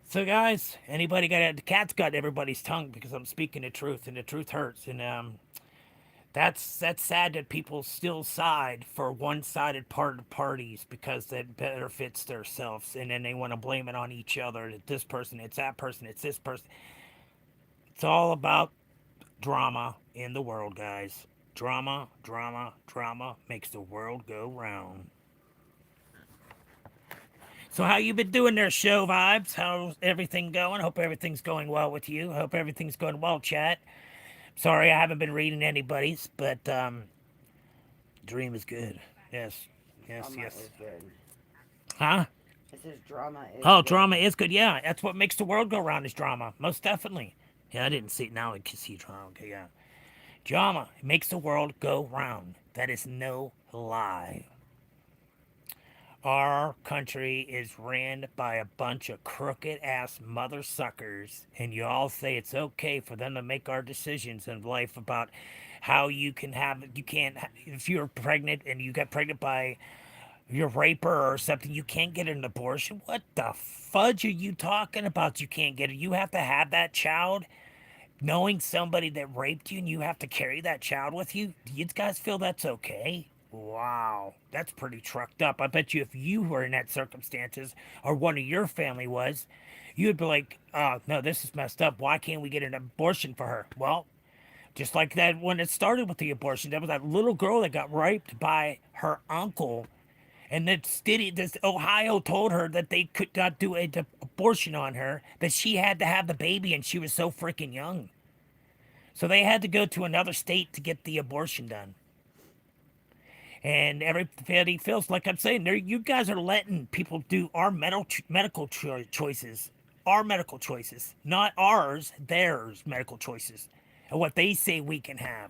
So, guys, anybody got the cat's got everybody's tongue because I'm speaking the truth, and the truth hurts. And that's sad that people still side for one-sided parties because that better fits themselves, and then they want to blame it on each other. That this person, it's that person, it's this person. It's all about drama in the world, guys. Drama, drama, drama makes the world go round. So how you been doing there, Show Vibes? How's everything going? Hope everything's going well with you. Hope everything's going well, chat. Sorry I haven't been reading anybody's, but Dream is good. Yes. Yes, Drama yes. is good. Huh? It says drama is Oh, good. drama is good. Yeah, that's what makes the world go round is drama. Most definitely. Yeah, I didn't see it. Now I can see drama. Okay, yeah. Drama makes the world go round. That is no lie. Our country is ran by a bunch of crooked ass mother suckers, and you all say it's okay for them to make our decisions in life about how you can have, you can't, if you're pregnant and you get pregnant by your raper or something, you can't get an abortion. What the fudge are you talking about? You can't get it. You have to have that child knowing somebody that raped you and you have to carry that child with you. Do you guys feel that's okay? Wow, that's pretty trucked up. I bet you if you were in that circumstances or one of your family was, you'd be like, oh, no, this is messed up. Why can't we get an abortion for her? Well, just like that when it started with the abortion, there was that little girl that got raped by her uncle. And this Ohio told her that they could not do an abortion on her, that she had to have the baby and she was so freaking young. So they had to go to another state to get the abortion done. And everybody feels like I'm saying, you guys are letting people do our medical choices, our medical choices, not ours, theirs medical choices, and what they say we can have.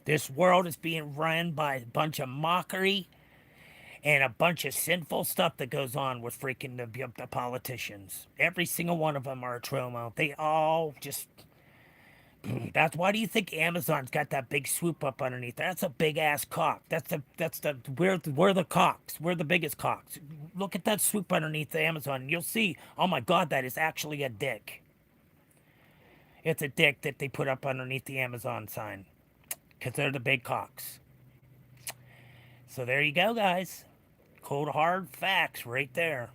This world is being run by a bunch of mockery and a bunch of sinful stuff that goes on with freaking the politicians. Every single one of them are a trauma. They all just. That's why do you think Amazon's got that big swoop up underneath? That's a big ass cock. We're the cocks. We're the biggest cocks. Look at that swoop underneath the Amazon, and you'll see. Oh my God, that is actually a dick. It's a dick that they put up underneath the Amazon sign, because they're the big cocks. So there you go, guys. Cold hard facts right there.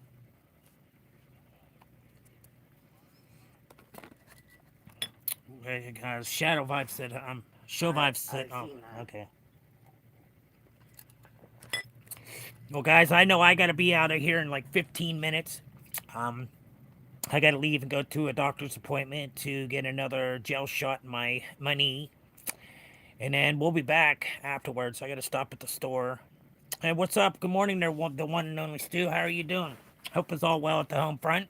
Shadow Vibe said, Show Vibe said, I've oh, seen that. okay. Well, guys, I know I got to be out of here in like 15 minutes. Um, I got to leave and go to a doctor's appointment to get another gel shot in my knee. And then we'll be back afterwards. I got to stop at the store. Hey, what's up? Good morning there, the one and only Stu. How are you doing? Hope it's all well at the home front.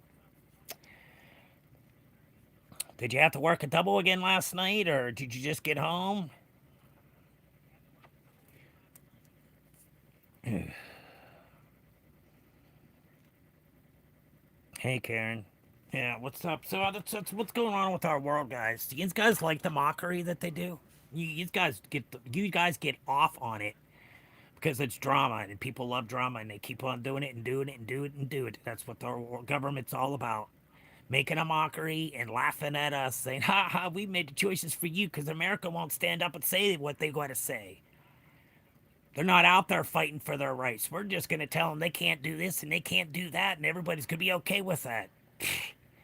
Did you have to work a double again last night, or did you just get home? Hey, Karen. Yeah, what's up? So that's what's going on with our world, guys. Do you guys like the mockery that they do? You guys get off on it because it's drama and people love drama and they keep on doing it and doing it and do it and do it. That's what the government's all about. Making a mockery and laughing at us, saying, "Ha ha, we made the choices for you because America won't stand up and say what they got to say." They're not out there fighting for their rights. We're just going to tell them they can't do this and they can't do that, and everybody's going to be okay with that.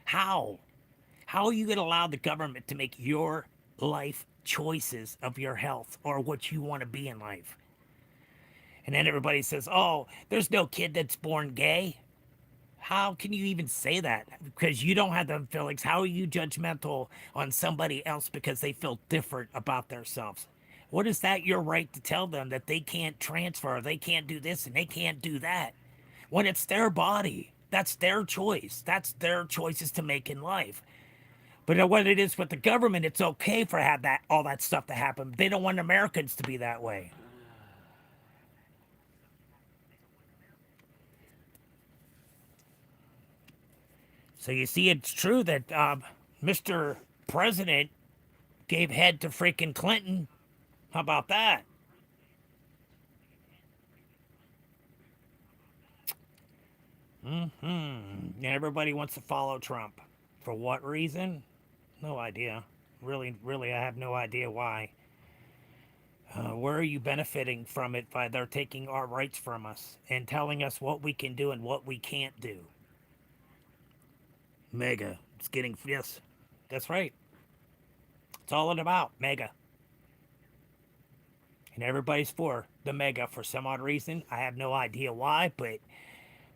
How? How are you going to allow the government to make your life choices of your health or what you want to be in life? And then everybody says, oh, there's no kid that's born gay. How can you even say that? Because you don't have them feelings. How are you judgmental on somebody else because they feel different about themselves? What is that your right to tell them that they can't transfer, they can't do this, and they can't do that? When it's their body, that's their choice. That's their choices to make in life. But what it is with the government, it's okay for have that all that stuff to happen. They don't want Americans to be that way. So you see, it's true that Mr. President gave head to freaking Clinton. How about that? Mm-hmm. Everybody wants to follow Trump. For what reason? No idea. Really, I have no idea why. Where are you benefiting from it by they're taking our rights from us and telling us what we can do and what we can't do? Mega. It's getting, yes, that's right. It's all about mega. And everybody's for the mega for some odd reason. I have no idea why, but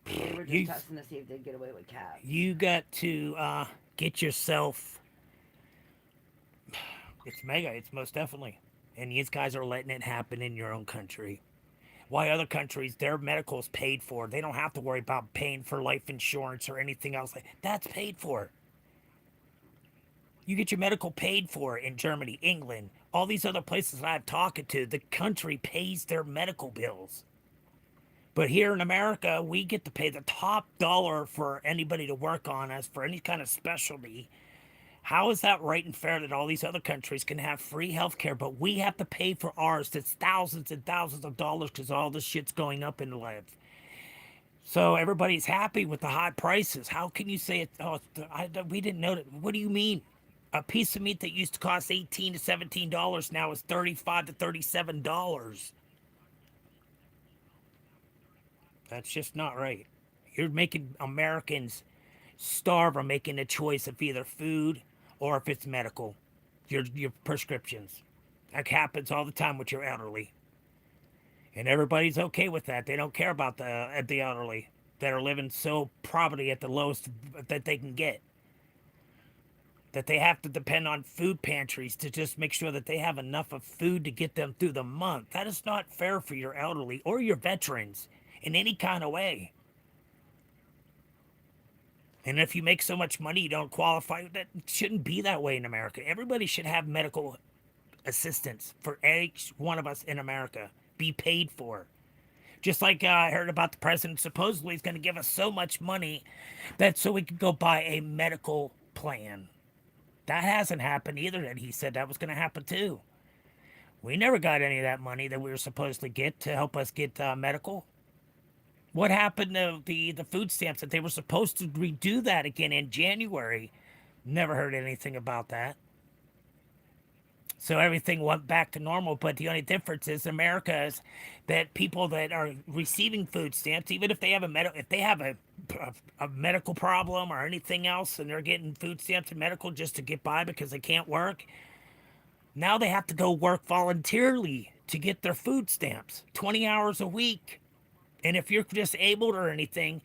They were just testing to see if they'd get away with cats. you got to get yourself. It's mega. It's most definitely. And these guys are letting it happen in your own country. Why other countries, their medical's paid for. They don't have to worry about paying for life insurance or anything else. That's paid for. You get your medical paid for in Germany, England, all these other places that I've talked to. The country pays their medical bills. But here in America, we get to pay the top dollar for anybody to work on us for any kind of specialty. How is that right and fair that all these other countries can have free health care, but we have to pay for ours that's thousands and thousands of dollars because all this shit's going up in life? So everybody's happy with the high prices. How can you say it? Oh, we didn't know that. What do you mean? A piece of meat that used to cost $18 to $17 now is $35 to $37. That's just not right. You're making Americans starve or making a choice of either food or if it's medical, your prescriptions. That happens all the time with your elderly. And everybody's okay with that. They don't care about the elderly that are living so poverty at the lowest that they can get. That they have to depend on food pantries to just make sure that they have enough of food to get them through the month. That is not fair for your elderly or your veterans in any kind of way. And if you make so much money you don't qualify, that shouldn't be that way in America. Everybody should have medical assistance for each one of us in America. Be paid for. Just like I heard about the president supposedly is going to give us so much money that so we could go buy a medical plan. That hasn't happened either, and he said that was going to happen too. We never got any of that money that we were supposed to get to help us get medical. What happened to the food stamps that they were supposed to redo that again in January? Never heard anything about that. So everything went back to normal. But the only difference is America is that people that are receiving food stamps, even if they have if they have a medical problem or anything else, and they're getting food stamps and medical just to get by because they can't work, now they have to go work voluntarily to get their food stamps, 20 hours a week. And if you're disabled or anything,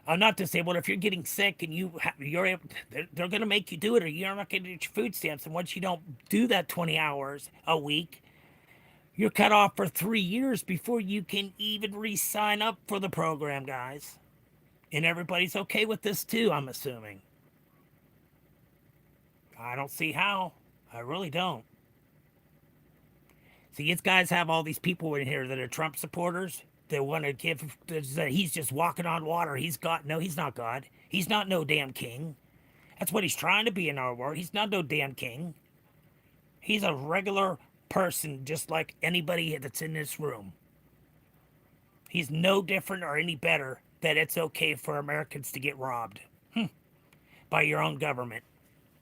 not disabled, if you're getting sick and you're able, they're going to make you do it, or you're not going to get your food stamps. And once you don't do that 20 hours a week, you're cut off for 3 years before you can even re-sign up for the program, guys. And everybody's okay with this too, I'm assuming. I don't see how. I really don't. See, you guys have all these people in here that are Trump supporters. They want to give that he's just walking on water. He's God. No, he's not God. He's not no damn king. That's what he's trying to be in our world. He's not no damn king. He's a regular person, just like anybody that's in this room. He's no different or any better that it's okay for Americans to get robbed by your own government.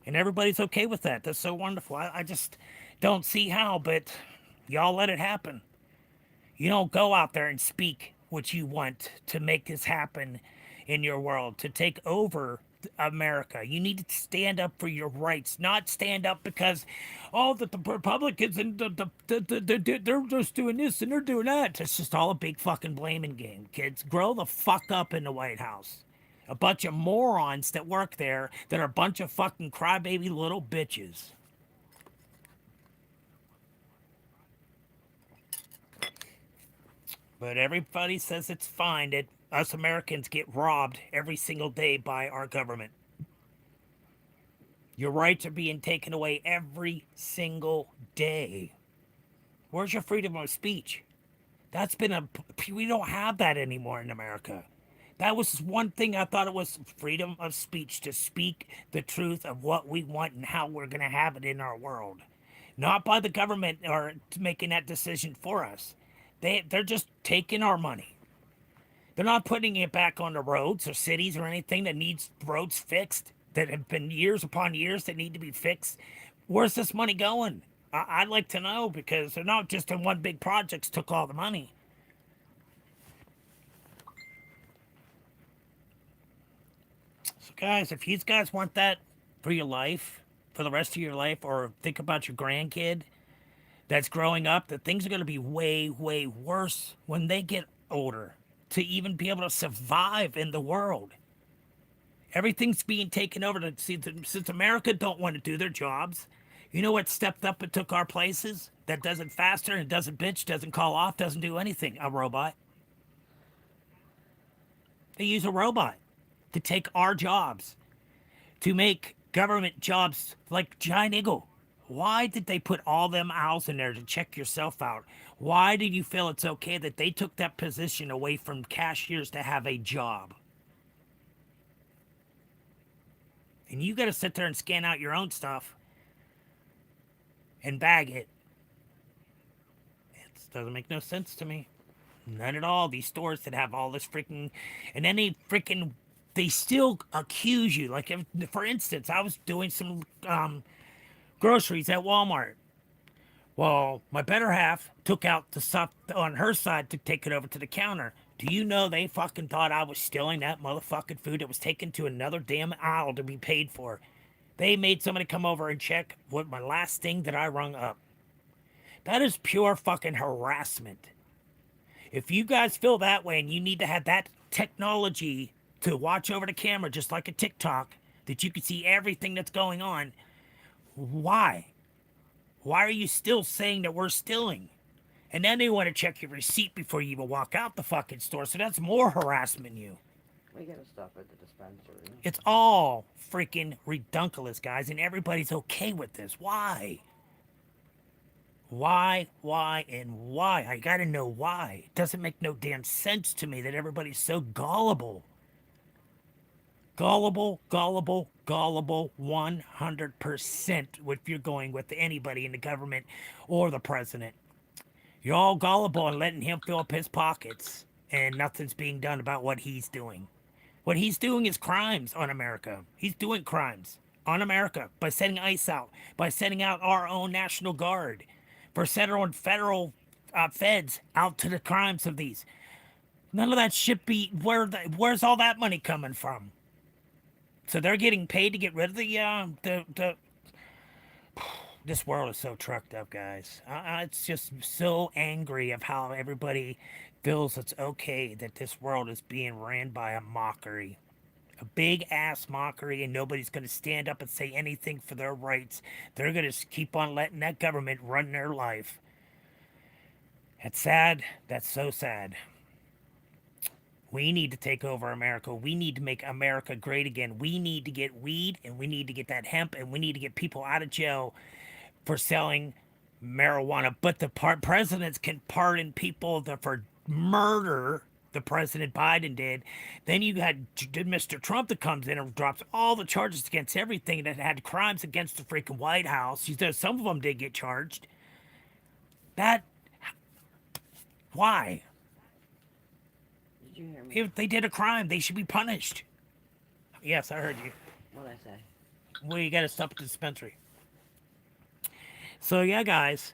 And everybody's okay with that. That's so wonderful. I just don't see how, but y'all let it happen. You don't go out there and speak what you want to make this happen in your world, to take over America. You need to stand up for your rights, not stand up because, oh, that the Republicans and they're just doing this and they're doing that. It's just all a big fucking blaming game, kids. Grow the fuck up in the White House. A bunch of morons that work there that are a bunch of fucking crybaby little bitches. But everybody says it's fine that us Americans get robbed every single day by our government. Your rights are being taken away every single day. Where's your freedom of speech? We don't have that anymore in America. That was one thing I thought it was freedom of speech, to speak the truth of what we want and how we're going to have it in our world. Not by the government or making that decision for us. They're just taking our money. They're not putting it back on the roads or cities or anything that needs roads fixed, that have been years upon years that need to be fixed. Where's this money going? I'd like to know, because they're not just in one big projects took all the money. So guys, if you guys want that for your life, for the rest of your life, or think about your grandkid that's growing up, that things are going to be way, way worse when they get older to even be able to survive in the world. Everything's being taken over. Since America don't want to do their jobs, you know what stepped up and took our places? That does it faster and doesn't bitch, doesn't call off, doesn't do anything. A robot. They use a robot to take our jobs, to make government jobs like Giant Eagle. Why did they put all them owls in there to check yourself out? Why did you feel it's okay that they took that position away from cashiers to have a job? And you got to sit there and scan out your own stuff and bag it. It doesn't make no sense to me. None at all. These stores that have all this freaking, and then they still accuse you. Like, for instance, I was doing some groceries at Walmart. Well, my better half took out the stuff on her side to take it over to the counter. Do you know they fucking thought I was stealing that motherfucking food that was taken to another damn aisle to be paid for? They made somebody come over and check what my last thing that I rung up. That is pure fucking harassment. If you guys feel that way and you need to have that technology to watch over the camera just like a TikTok, that you can see everything that's going on, why? Why are you still saying that we're stealing? And then they want to check your receipt before you even walk out the fucking store, so that's more harassment you. We gotta stop at the dispensary. It's all freaking redunculous, guys, and everybody's okay with this. Why? Why, and why? I gotta know why. It doesn't make no damn sense to me that everybody's so gullible. Gullible, 100% if you're going with anybody in the government or the president. You're all gullible and letting him fill up his pockets, and nothing's being done about what he's doing. What he's doing is crimes on America. He's doing crimes. on America by sending ICE out, by sending out our own National Guard, for federal feds out to the crimes of these. None of that should be where's all that money coming from? So they're getting paid to get rid of the. This world is so trucked up, guys. It's just so angry of how everybody feels it's okay that this world is being ran by a mockery, a big ass mockery, and nobody's going to stand up and say anything for their rights. They're going to keep on letting that government run their life. That's sad. That's so sad. We need to take over America. We need to make America great again. We need to get weed, and we need to get that hemp, and we need to get people out of jail for selling marijuana. But the presidents can pardon people for murder. The President Biden did. Then you had Mr. Trump that comes in and drops all the charges against everything that had crimes against the freaking White House. Some of them did get charged. That, why? Did you hear me? If they did a crime, they should be punished. Yes, I heard you. What'd I say? Well, you got to stop at the dispensary. So yeah, guys,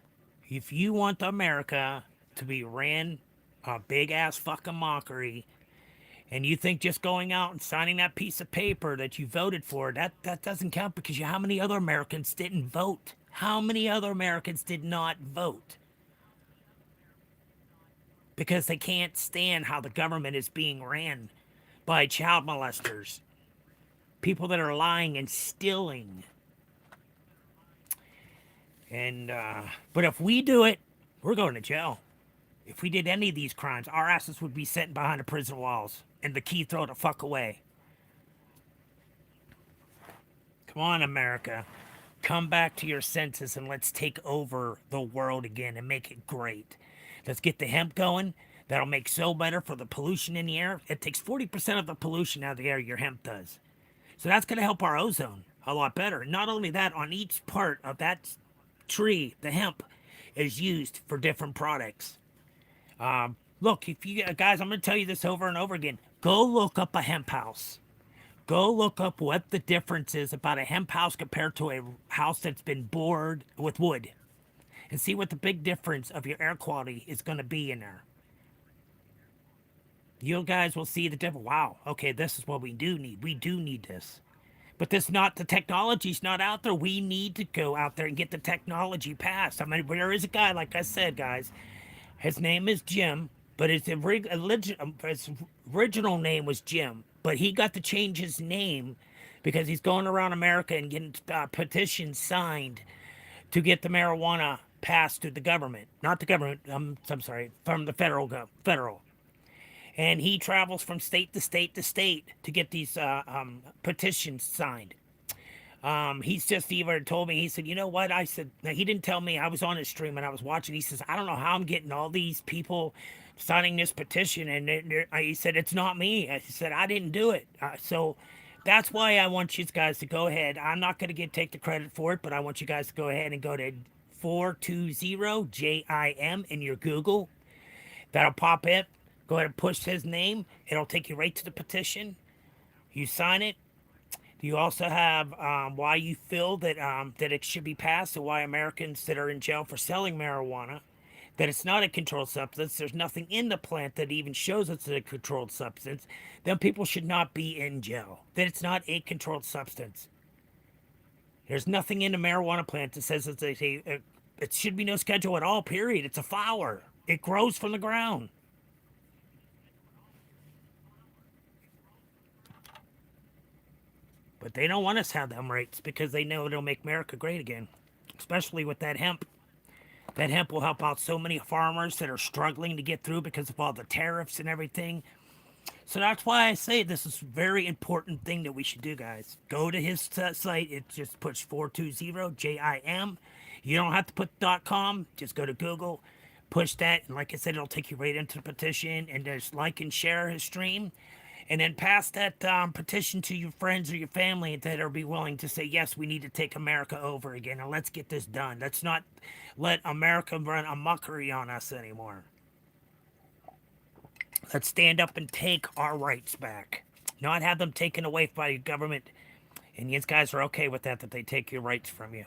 if you want America to be ran a big ass fucking mockery, and you think just going out and signing that piece of paper that you voted for, that doesn't count, because how many other Americans didn't vote? How many other Americans did not vote? Because they can't stand how the government is being ran by child molesters, people that are lying and stealing. And but if we do it, we're going to jail. If we did any of these crimes, our asses would be sitting behind the prison walls and the key thrown the fuck away. Come on, America. Come back to your senses and let's take over the world again and make it great. Let's get the hemp going. That'll make so better for the pollution in the air. It takes 40% of the pollution out of the air, your hemp does. So that's going to help our ozone a lot better. Not only that, on each part of that tree, the hemp is used for different products. Look, if you guys, I'm going to tell you this over and over again. Go look up a hemp house. Go look up what the difference is about a hemp house compared to a house that's been bored with wood, and see what the big difference of your air quality is going to be in there. You guys will see the difference. Wow, okay, this is what we do need. We do need this. But the technology's not out there. We need to go out there and get the technology passed. I mean, there is a guy, like I said, guys, his name is Jim, but his original name was Jim. But he got to change his name because he's going around America and getting petitions signed to get the marijuana passed to the government. Not the government, I'm sorry, from the federal. And he travels from state to state to state to get these petitions signed. He's just even told me, he said, you know what? I said, now he didn't tell me, I was on his stream and I was watching. He says, I don't know how I'm getting all these people signing this petition. And he said, it's not me. He said, I didn't do it. So that's why I want you guys to go ahead. I'm not going to take the credit for it, but I want you guys to go ahead and go to 420 JIM in your Google. That'll pop it. Go ahead and push his name. It'll take you right to the petition. You sign it. You also have why you feel that that it should be passed, and why Americans that are in jail for selling marijuana, that it's not a controlled substance. There's nothing in the plant that even shows it's a controlled substance. Then people should not be in jail. That it's not a controlled substance. There's nothing in the marijuana plant that says it should be no schedule at all, period. It's a flower. It grows from the ground. But they don't want us to have them rights because they know it'll make America great again, especially with that hemp. That hemp will help out so many farmers that are struggling to get through because of all the tariffs and everything. So that's why I say this is a very important thing that we should do, guys. Go to his site. It just puts 420 JIM. You don't have to put .com. Just go to Google, push that, and like I said, it'll take you right into the petition. And just like and share his stream. And then pass that petition to your friends or your family that are be willing to say, yes, we need to take America over again, and let's get this done. Let's not let America run a mockery on us anymore. Let's stand up and take our rights back, not have them taken away by the government And you guys are okay with that they take your rights from you.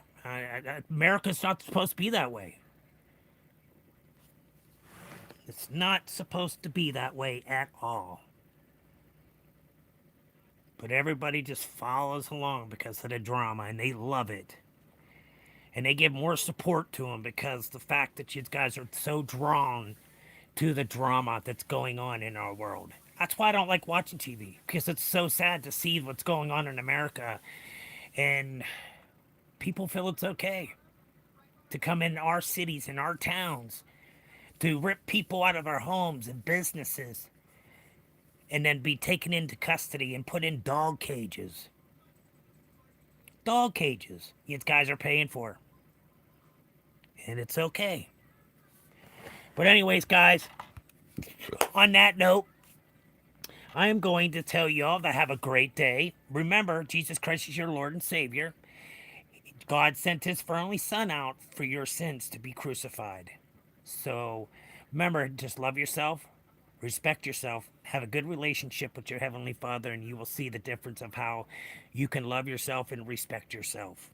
America's not supposed to be that way. It's not supposed to be that way at all. But everybody just follows along because of the drama, and they love it. And they give more support to them because the fact that you guys are so drawn to the drama that's going on in our world. That's why I don't like watching TV, because it's so sad to see what's going on in America, and people feel it's okay to come in our cities and our towns to rip people out of their homes and businesses and then be taken into custody and put in dog cages. Dog cages. You guys are paying for. And it's okay. But anyways, guys, on that note, I am going to tell y'all to have a great day. Remember, Jesus Christ is your Lord and Savior. God sent his only Son out for your sins to be crucified. So remember, just love yourself, respect yourself, have a good relationship with your Heavenly Father, and you will see the difference of how you can love yourself and respect yourself.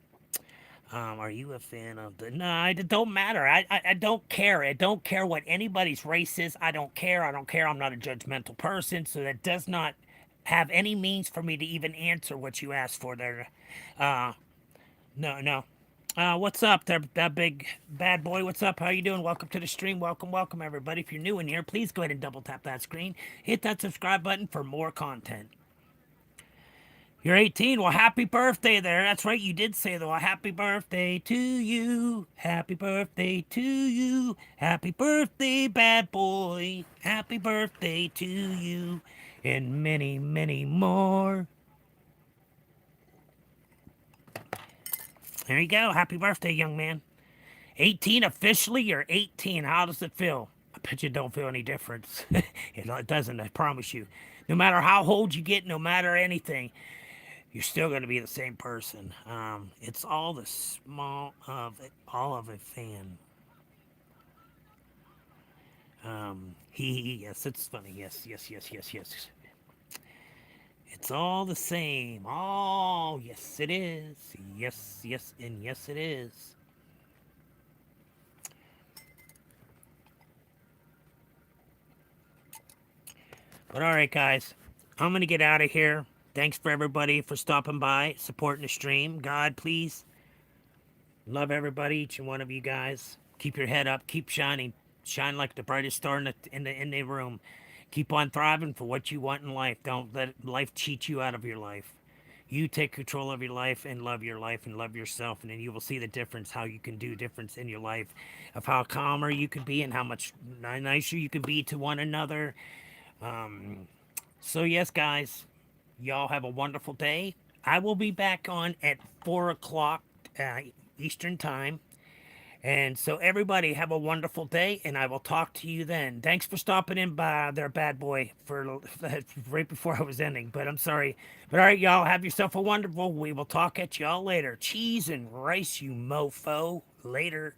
Are you a fan of the... No, it don't matter. I don't care. I don't care what anybody's race is. I don't care. I don't care. I'm not a judgmental person, so that does not have any means for me to even answer what you asked for there. No. What's up there, that big bad boy? What's up? How you doing? Welcome to the stream. Welcome, everybody. If you're new in here, please go ahead and double tap that screen. Hit that subscribe button for more content. You're 18. Well, happy birthday there. That's right. You did say, though, happy birthday to you. Happy birthday to you. Happy birthday, bad boy. Happy birthday to you. And many, many more. There you go. Happy birthday, young man. 18 officially? You're 18. How does it feel? I bet you don't feel any difference. It doesn't, I promise you. No matter how old you get, no matter anything, you're still going to be the same person. It's all the small of it, all of it fan. Yes, it's funny. Yes. It's all the same. Oh, yes, it is. Yes, and yes, it is. But all right, guys, I'm going to get out of here. Thanks for everybody for stopping by, supporting the stream. God, please love everybody, each and one of you guys. Keep your head up. Keep shining. Shine like the brightest star in the room. Keep on thriving for what you want in life. Don't let life cheat you out of your life. You take control of your life and love yourself, and then you will see the difference, how you can do difference in your life, of how calmer you can be and how much nicer you can be to one another. So yes, guys, y'all have a wonderful day. I will be back on at 4 o'clock Eastern time. And so everybody have a wonderful day, and I will talk to you then. Thanks for stopping in by there, bad boy, for right before I was ending. But I'm sorry. But all right, y'all, have yourself a wonderful. We will talk at y'all later. Cheese and rice, you mofo. Later.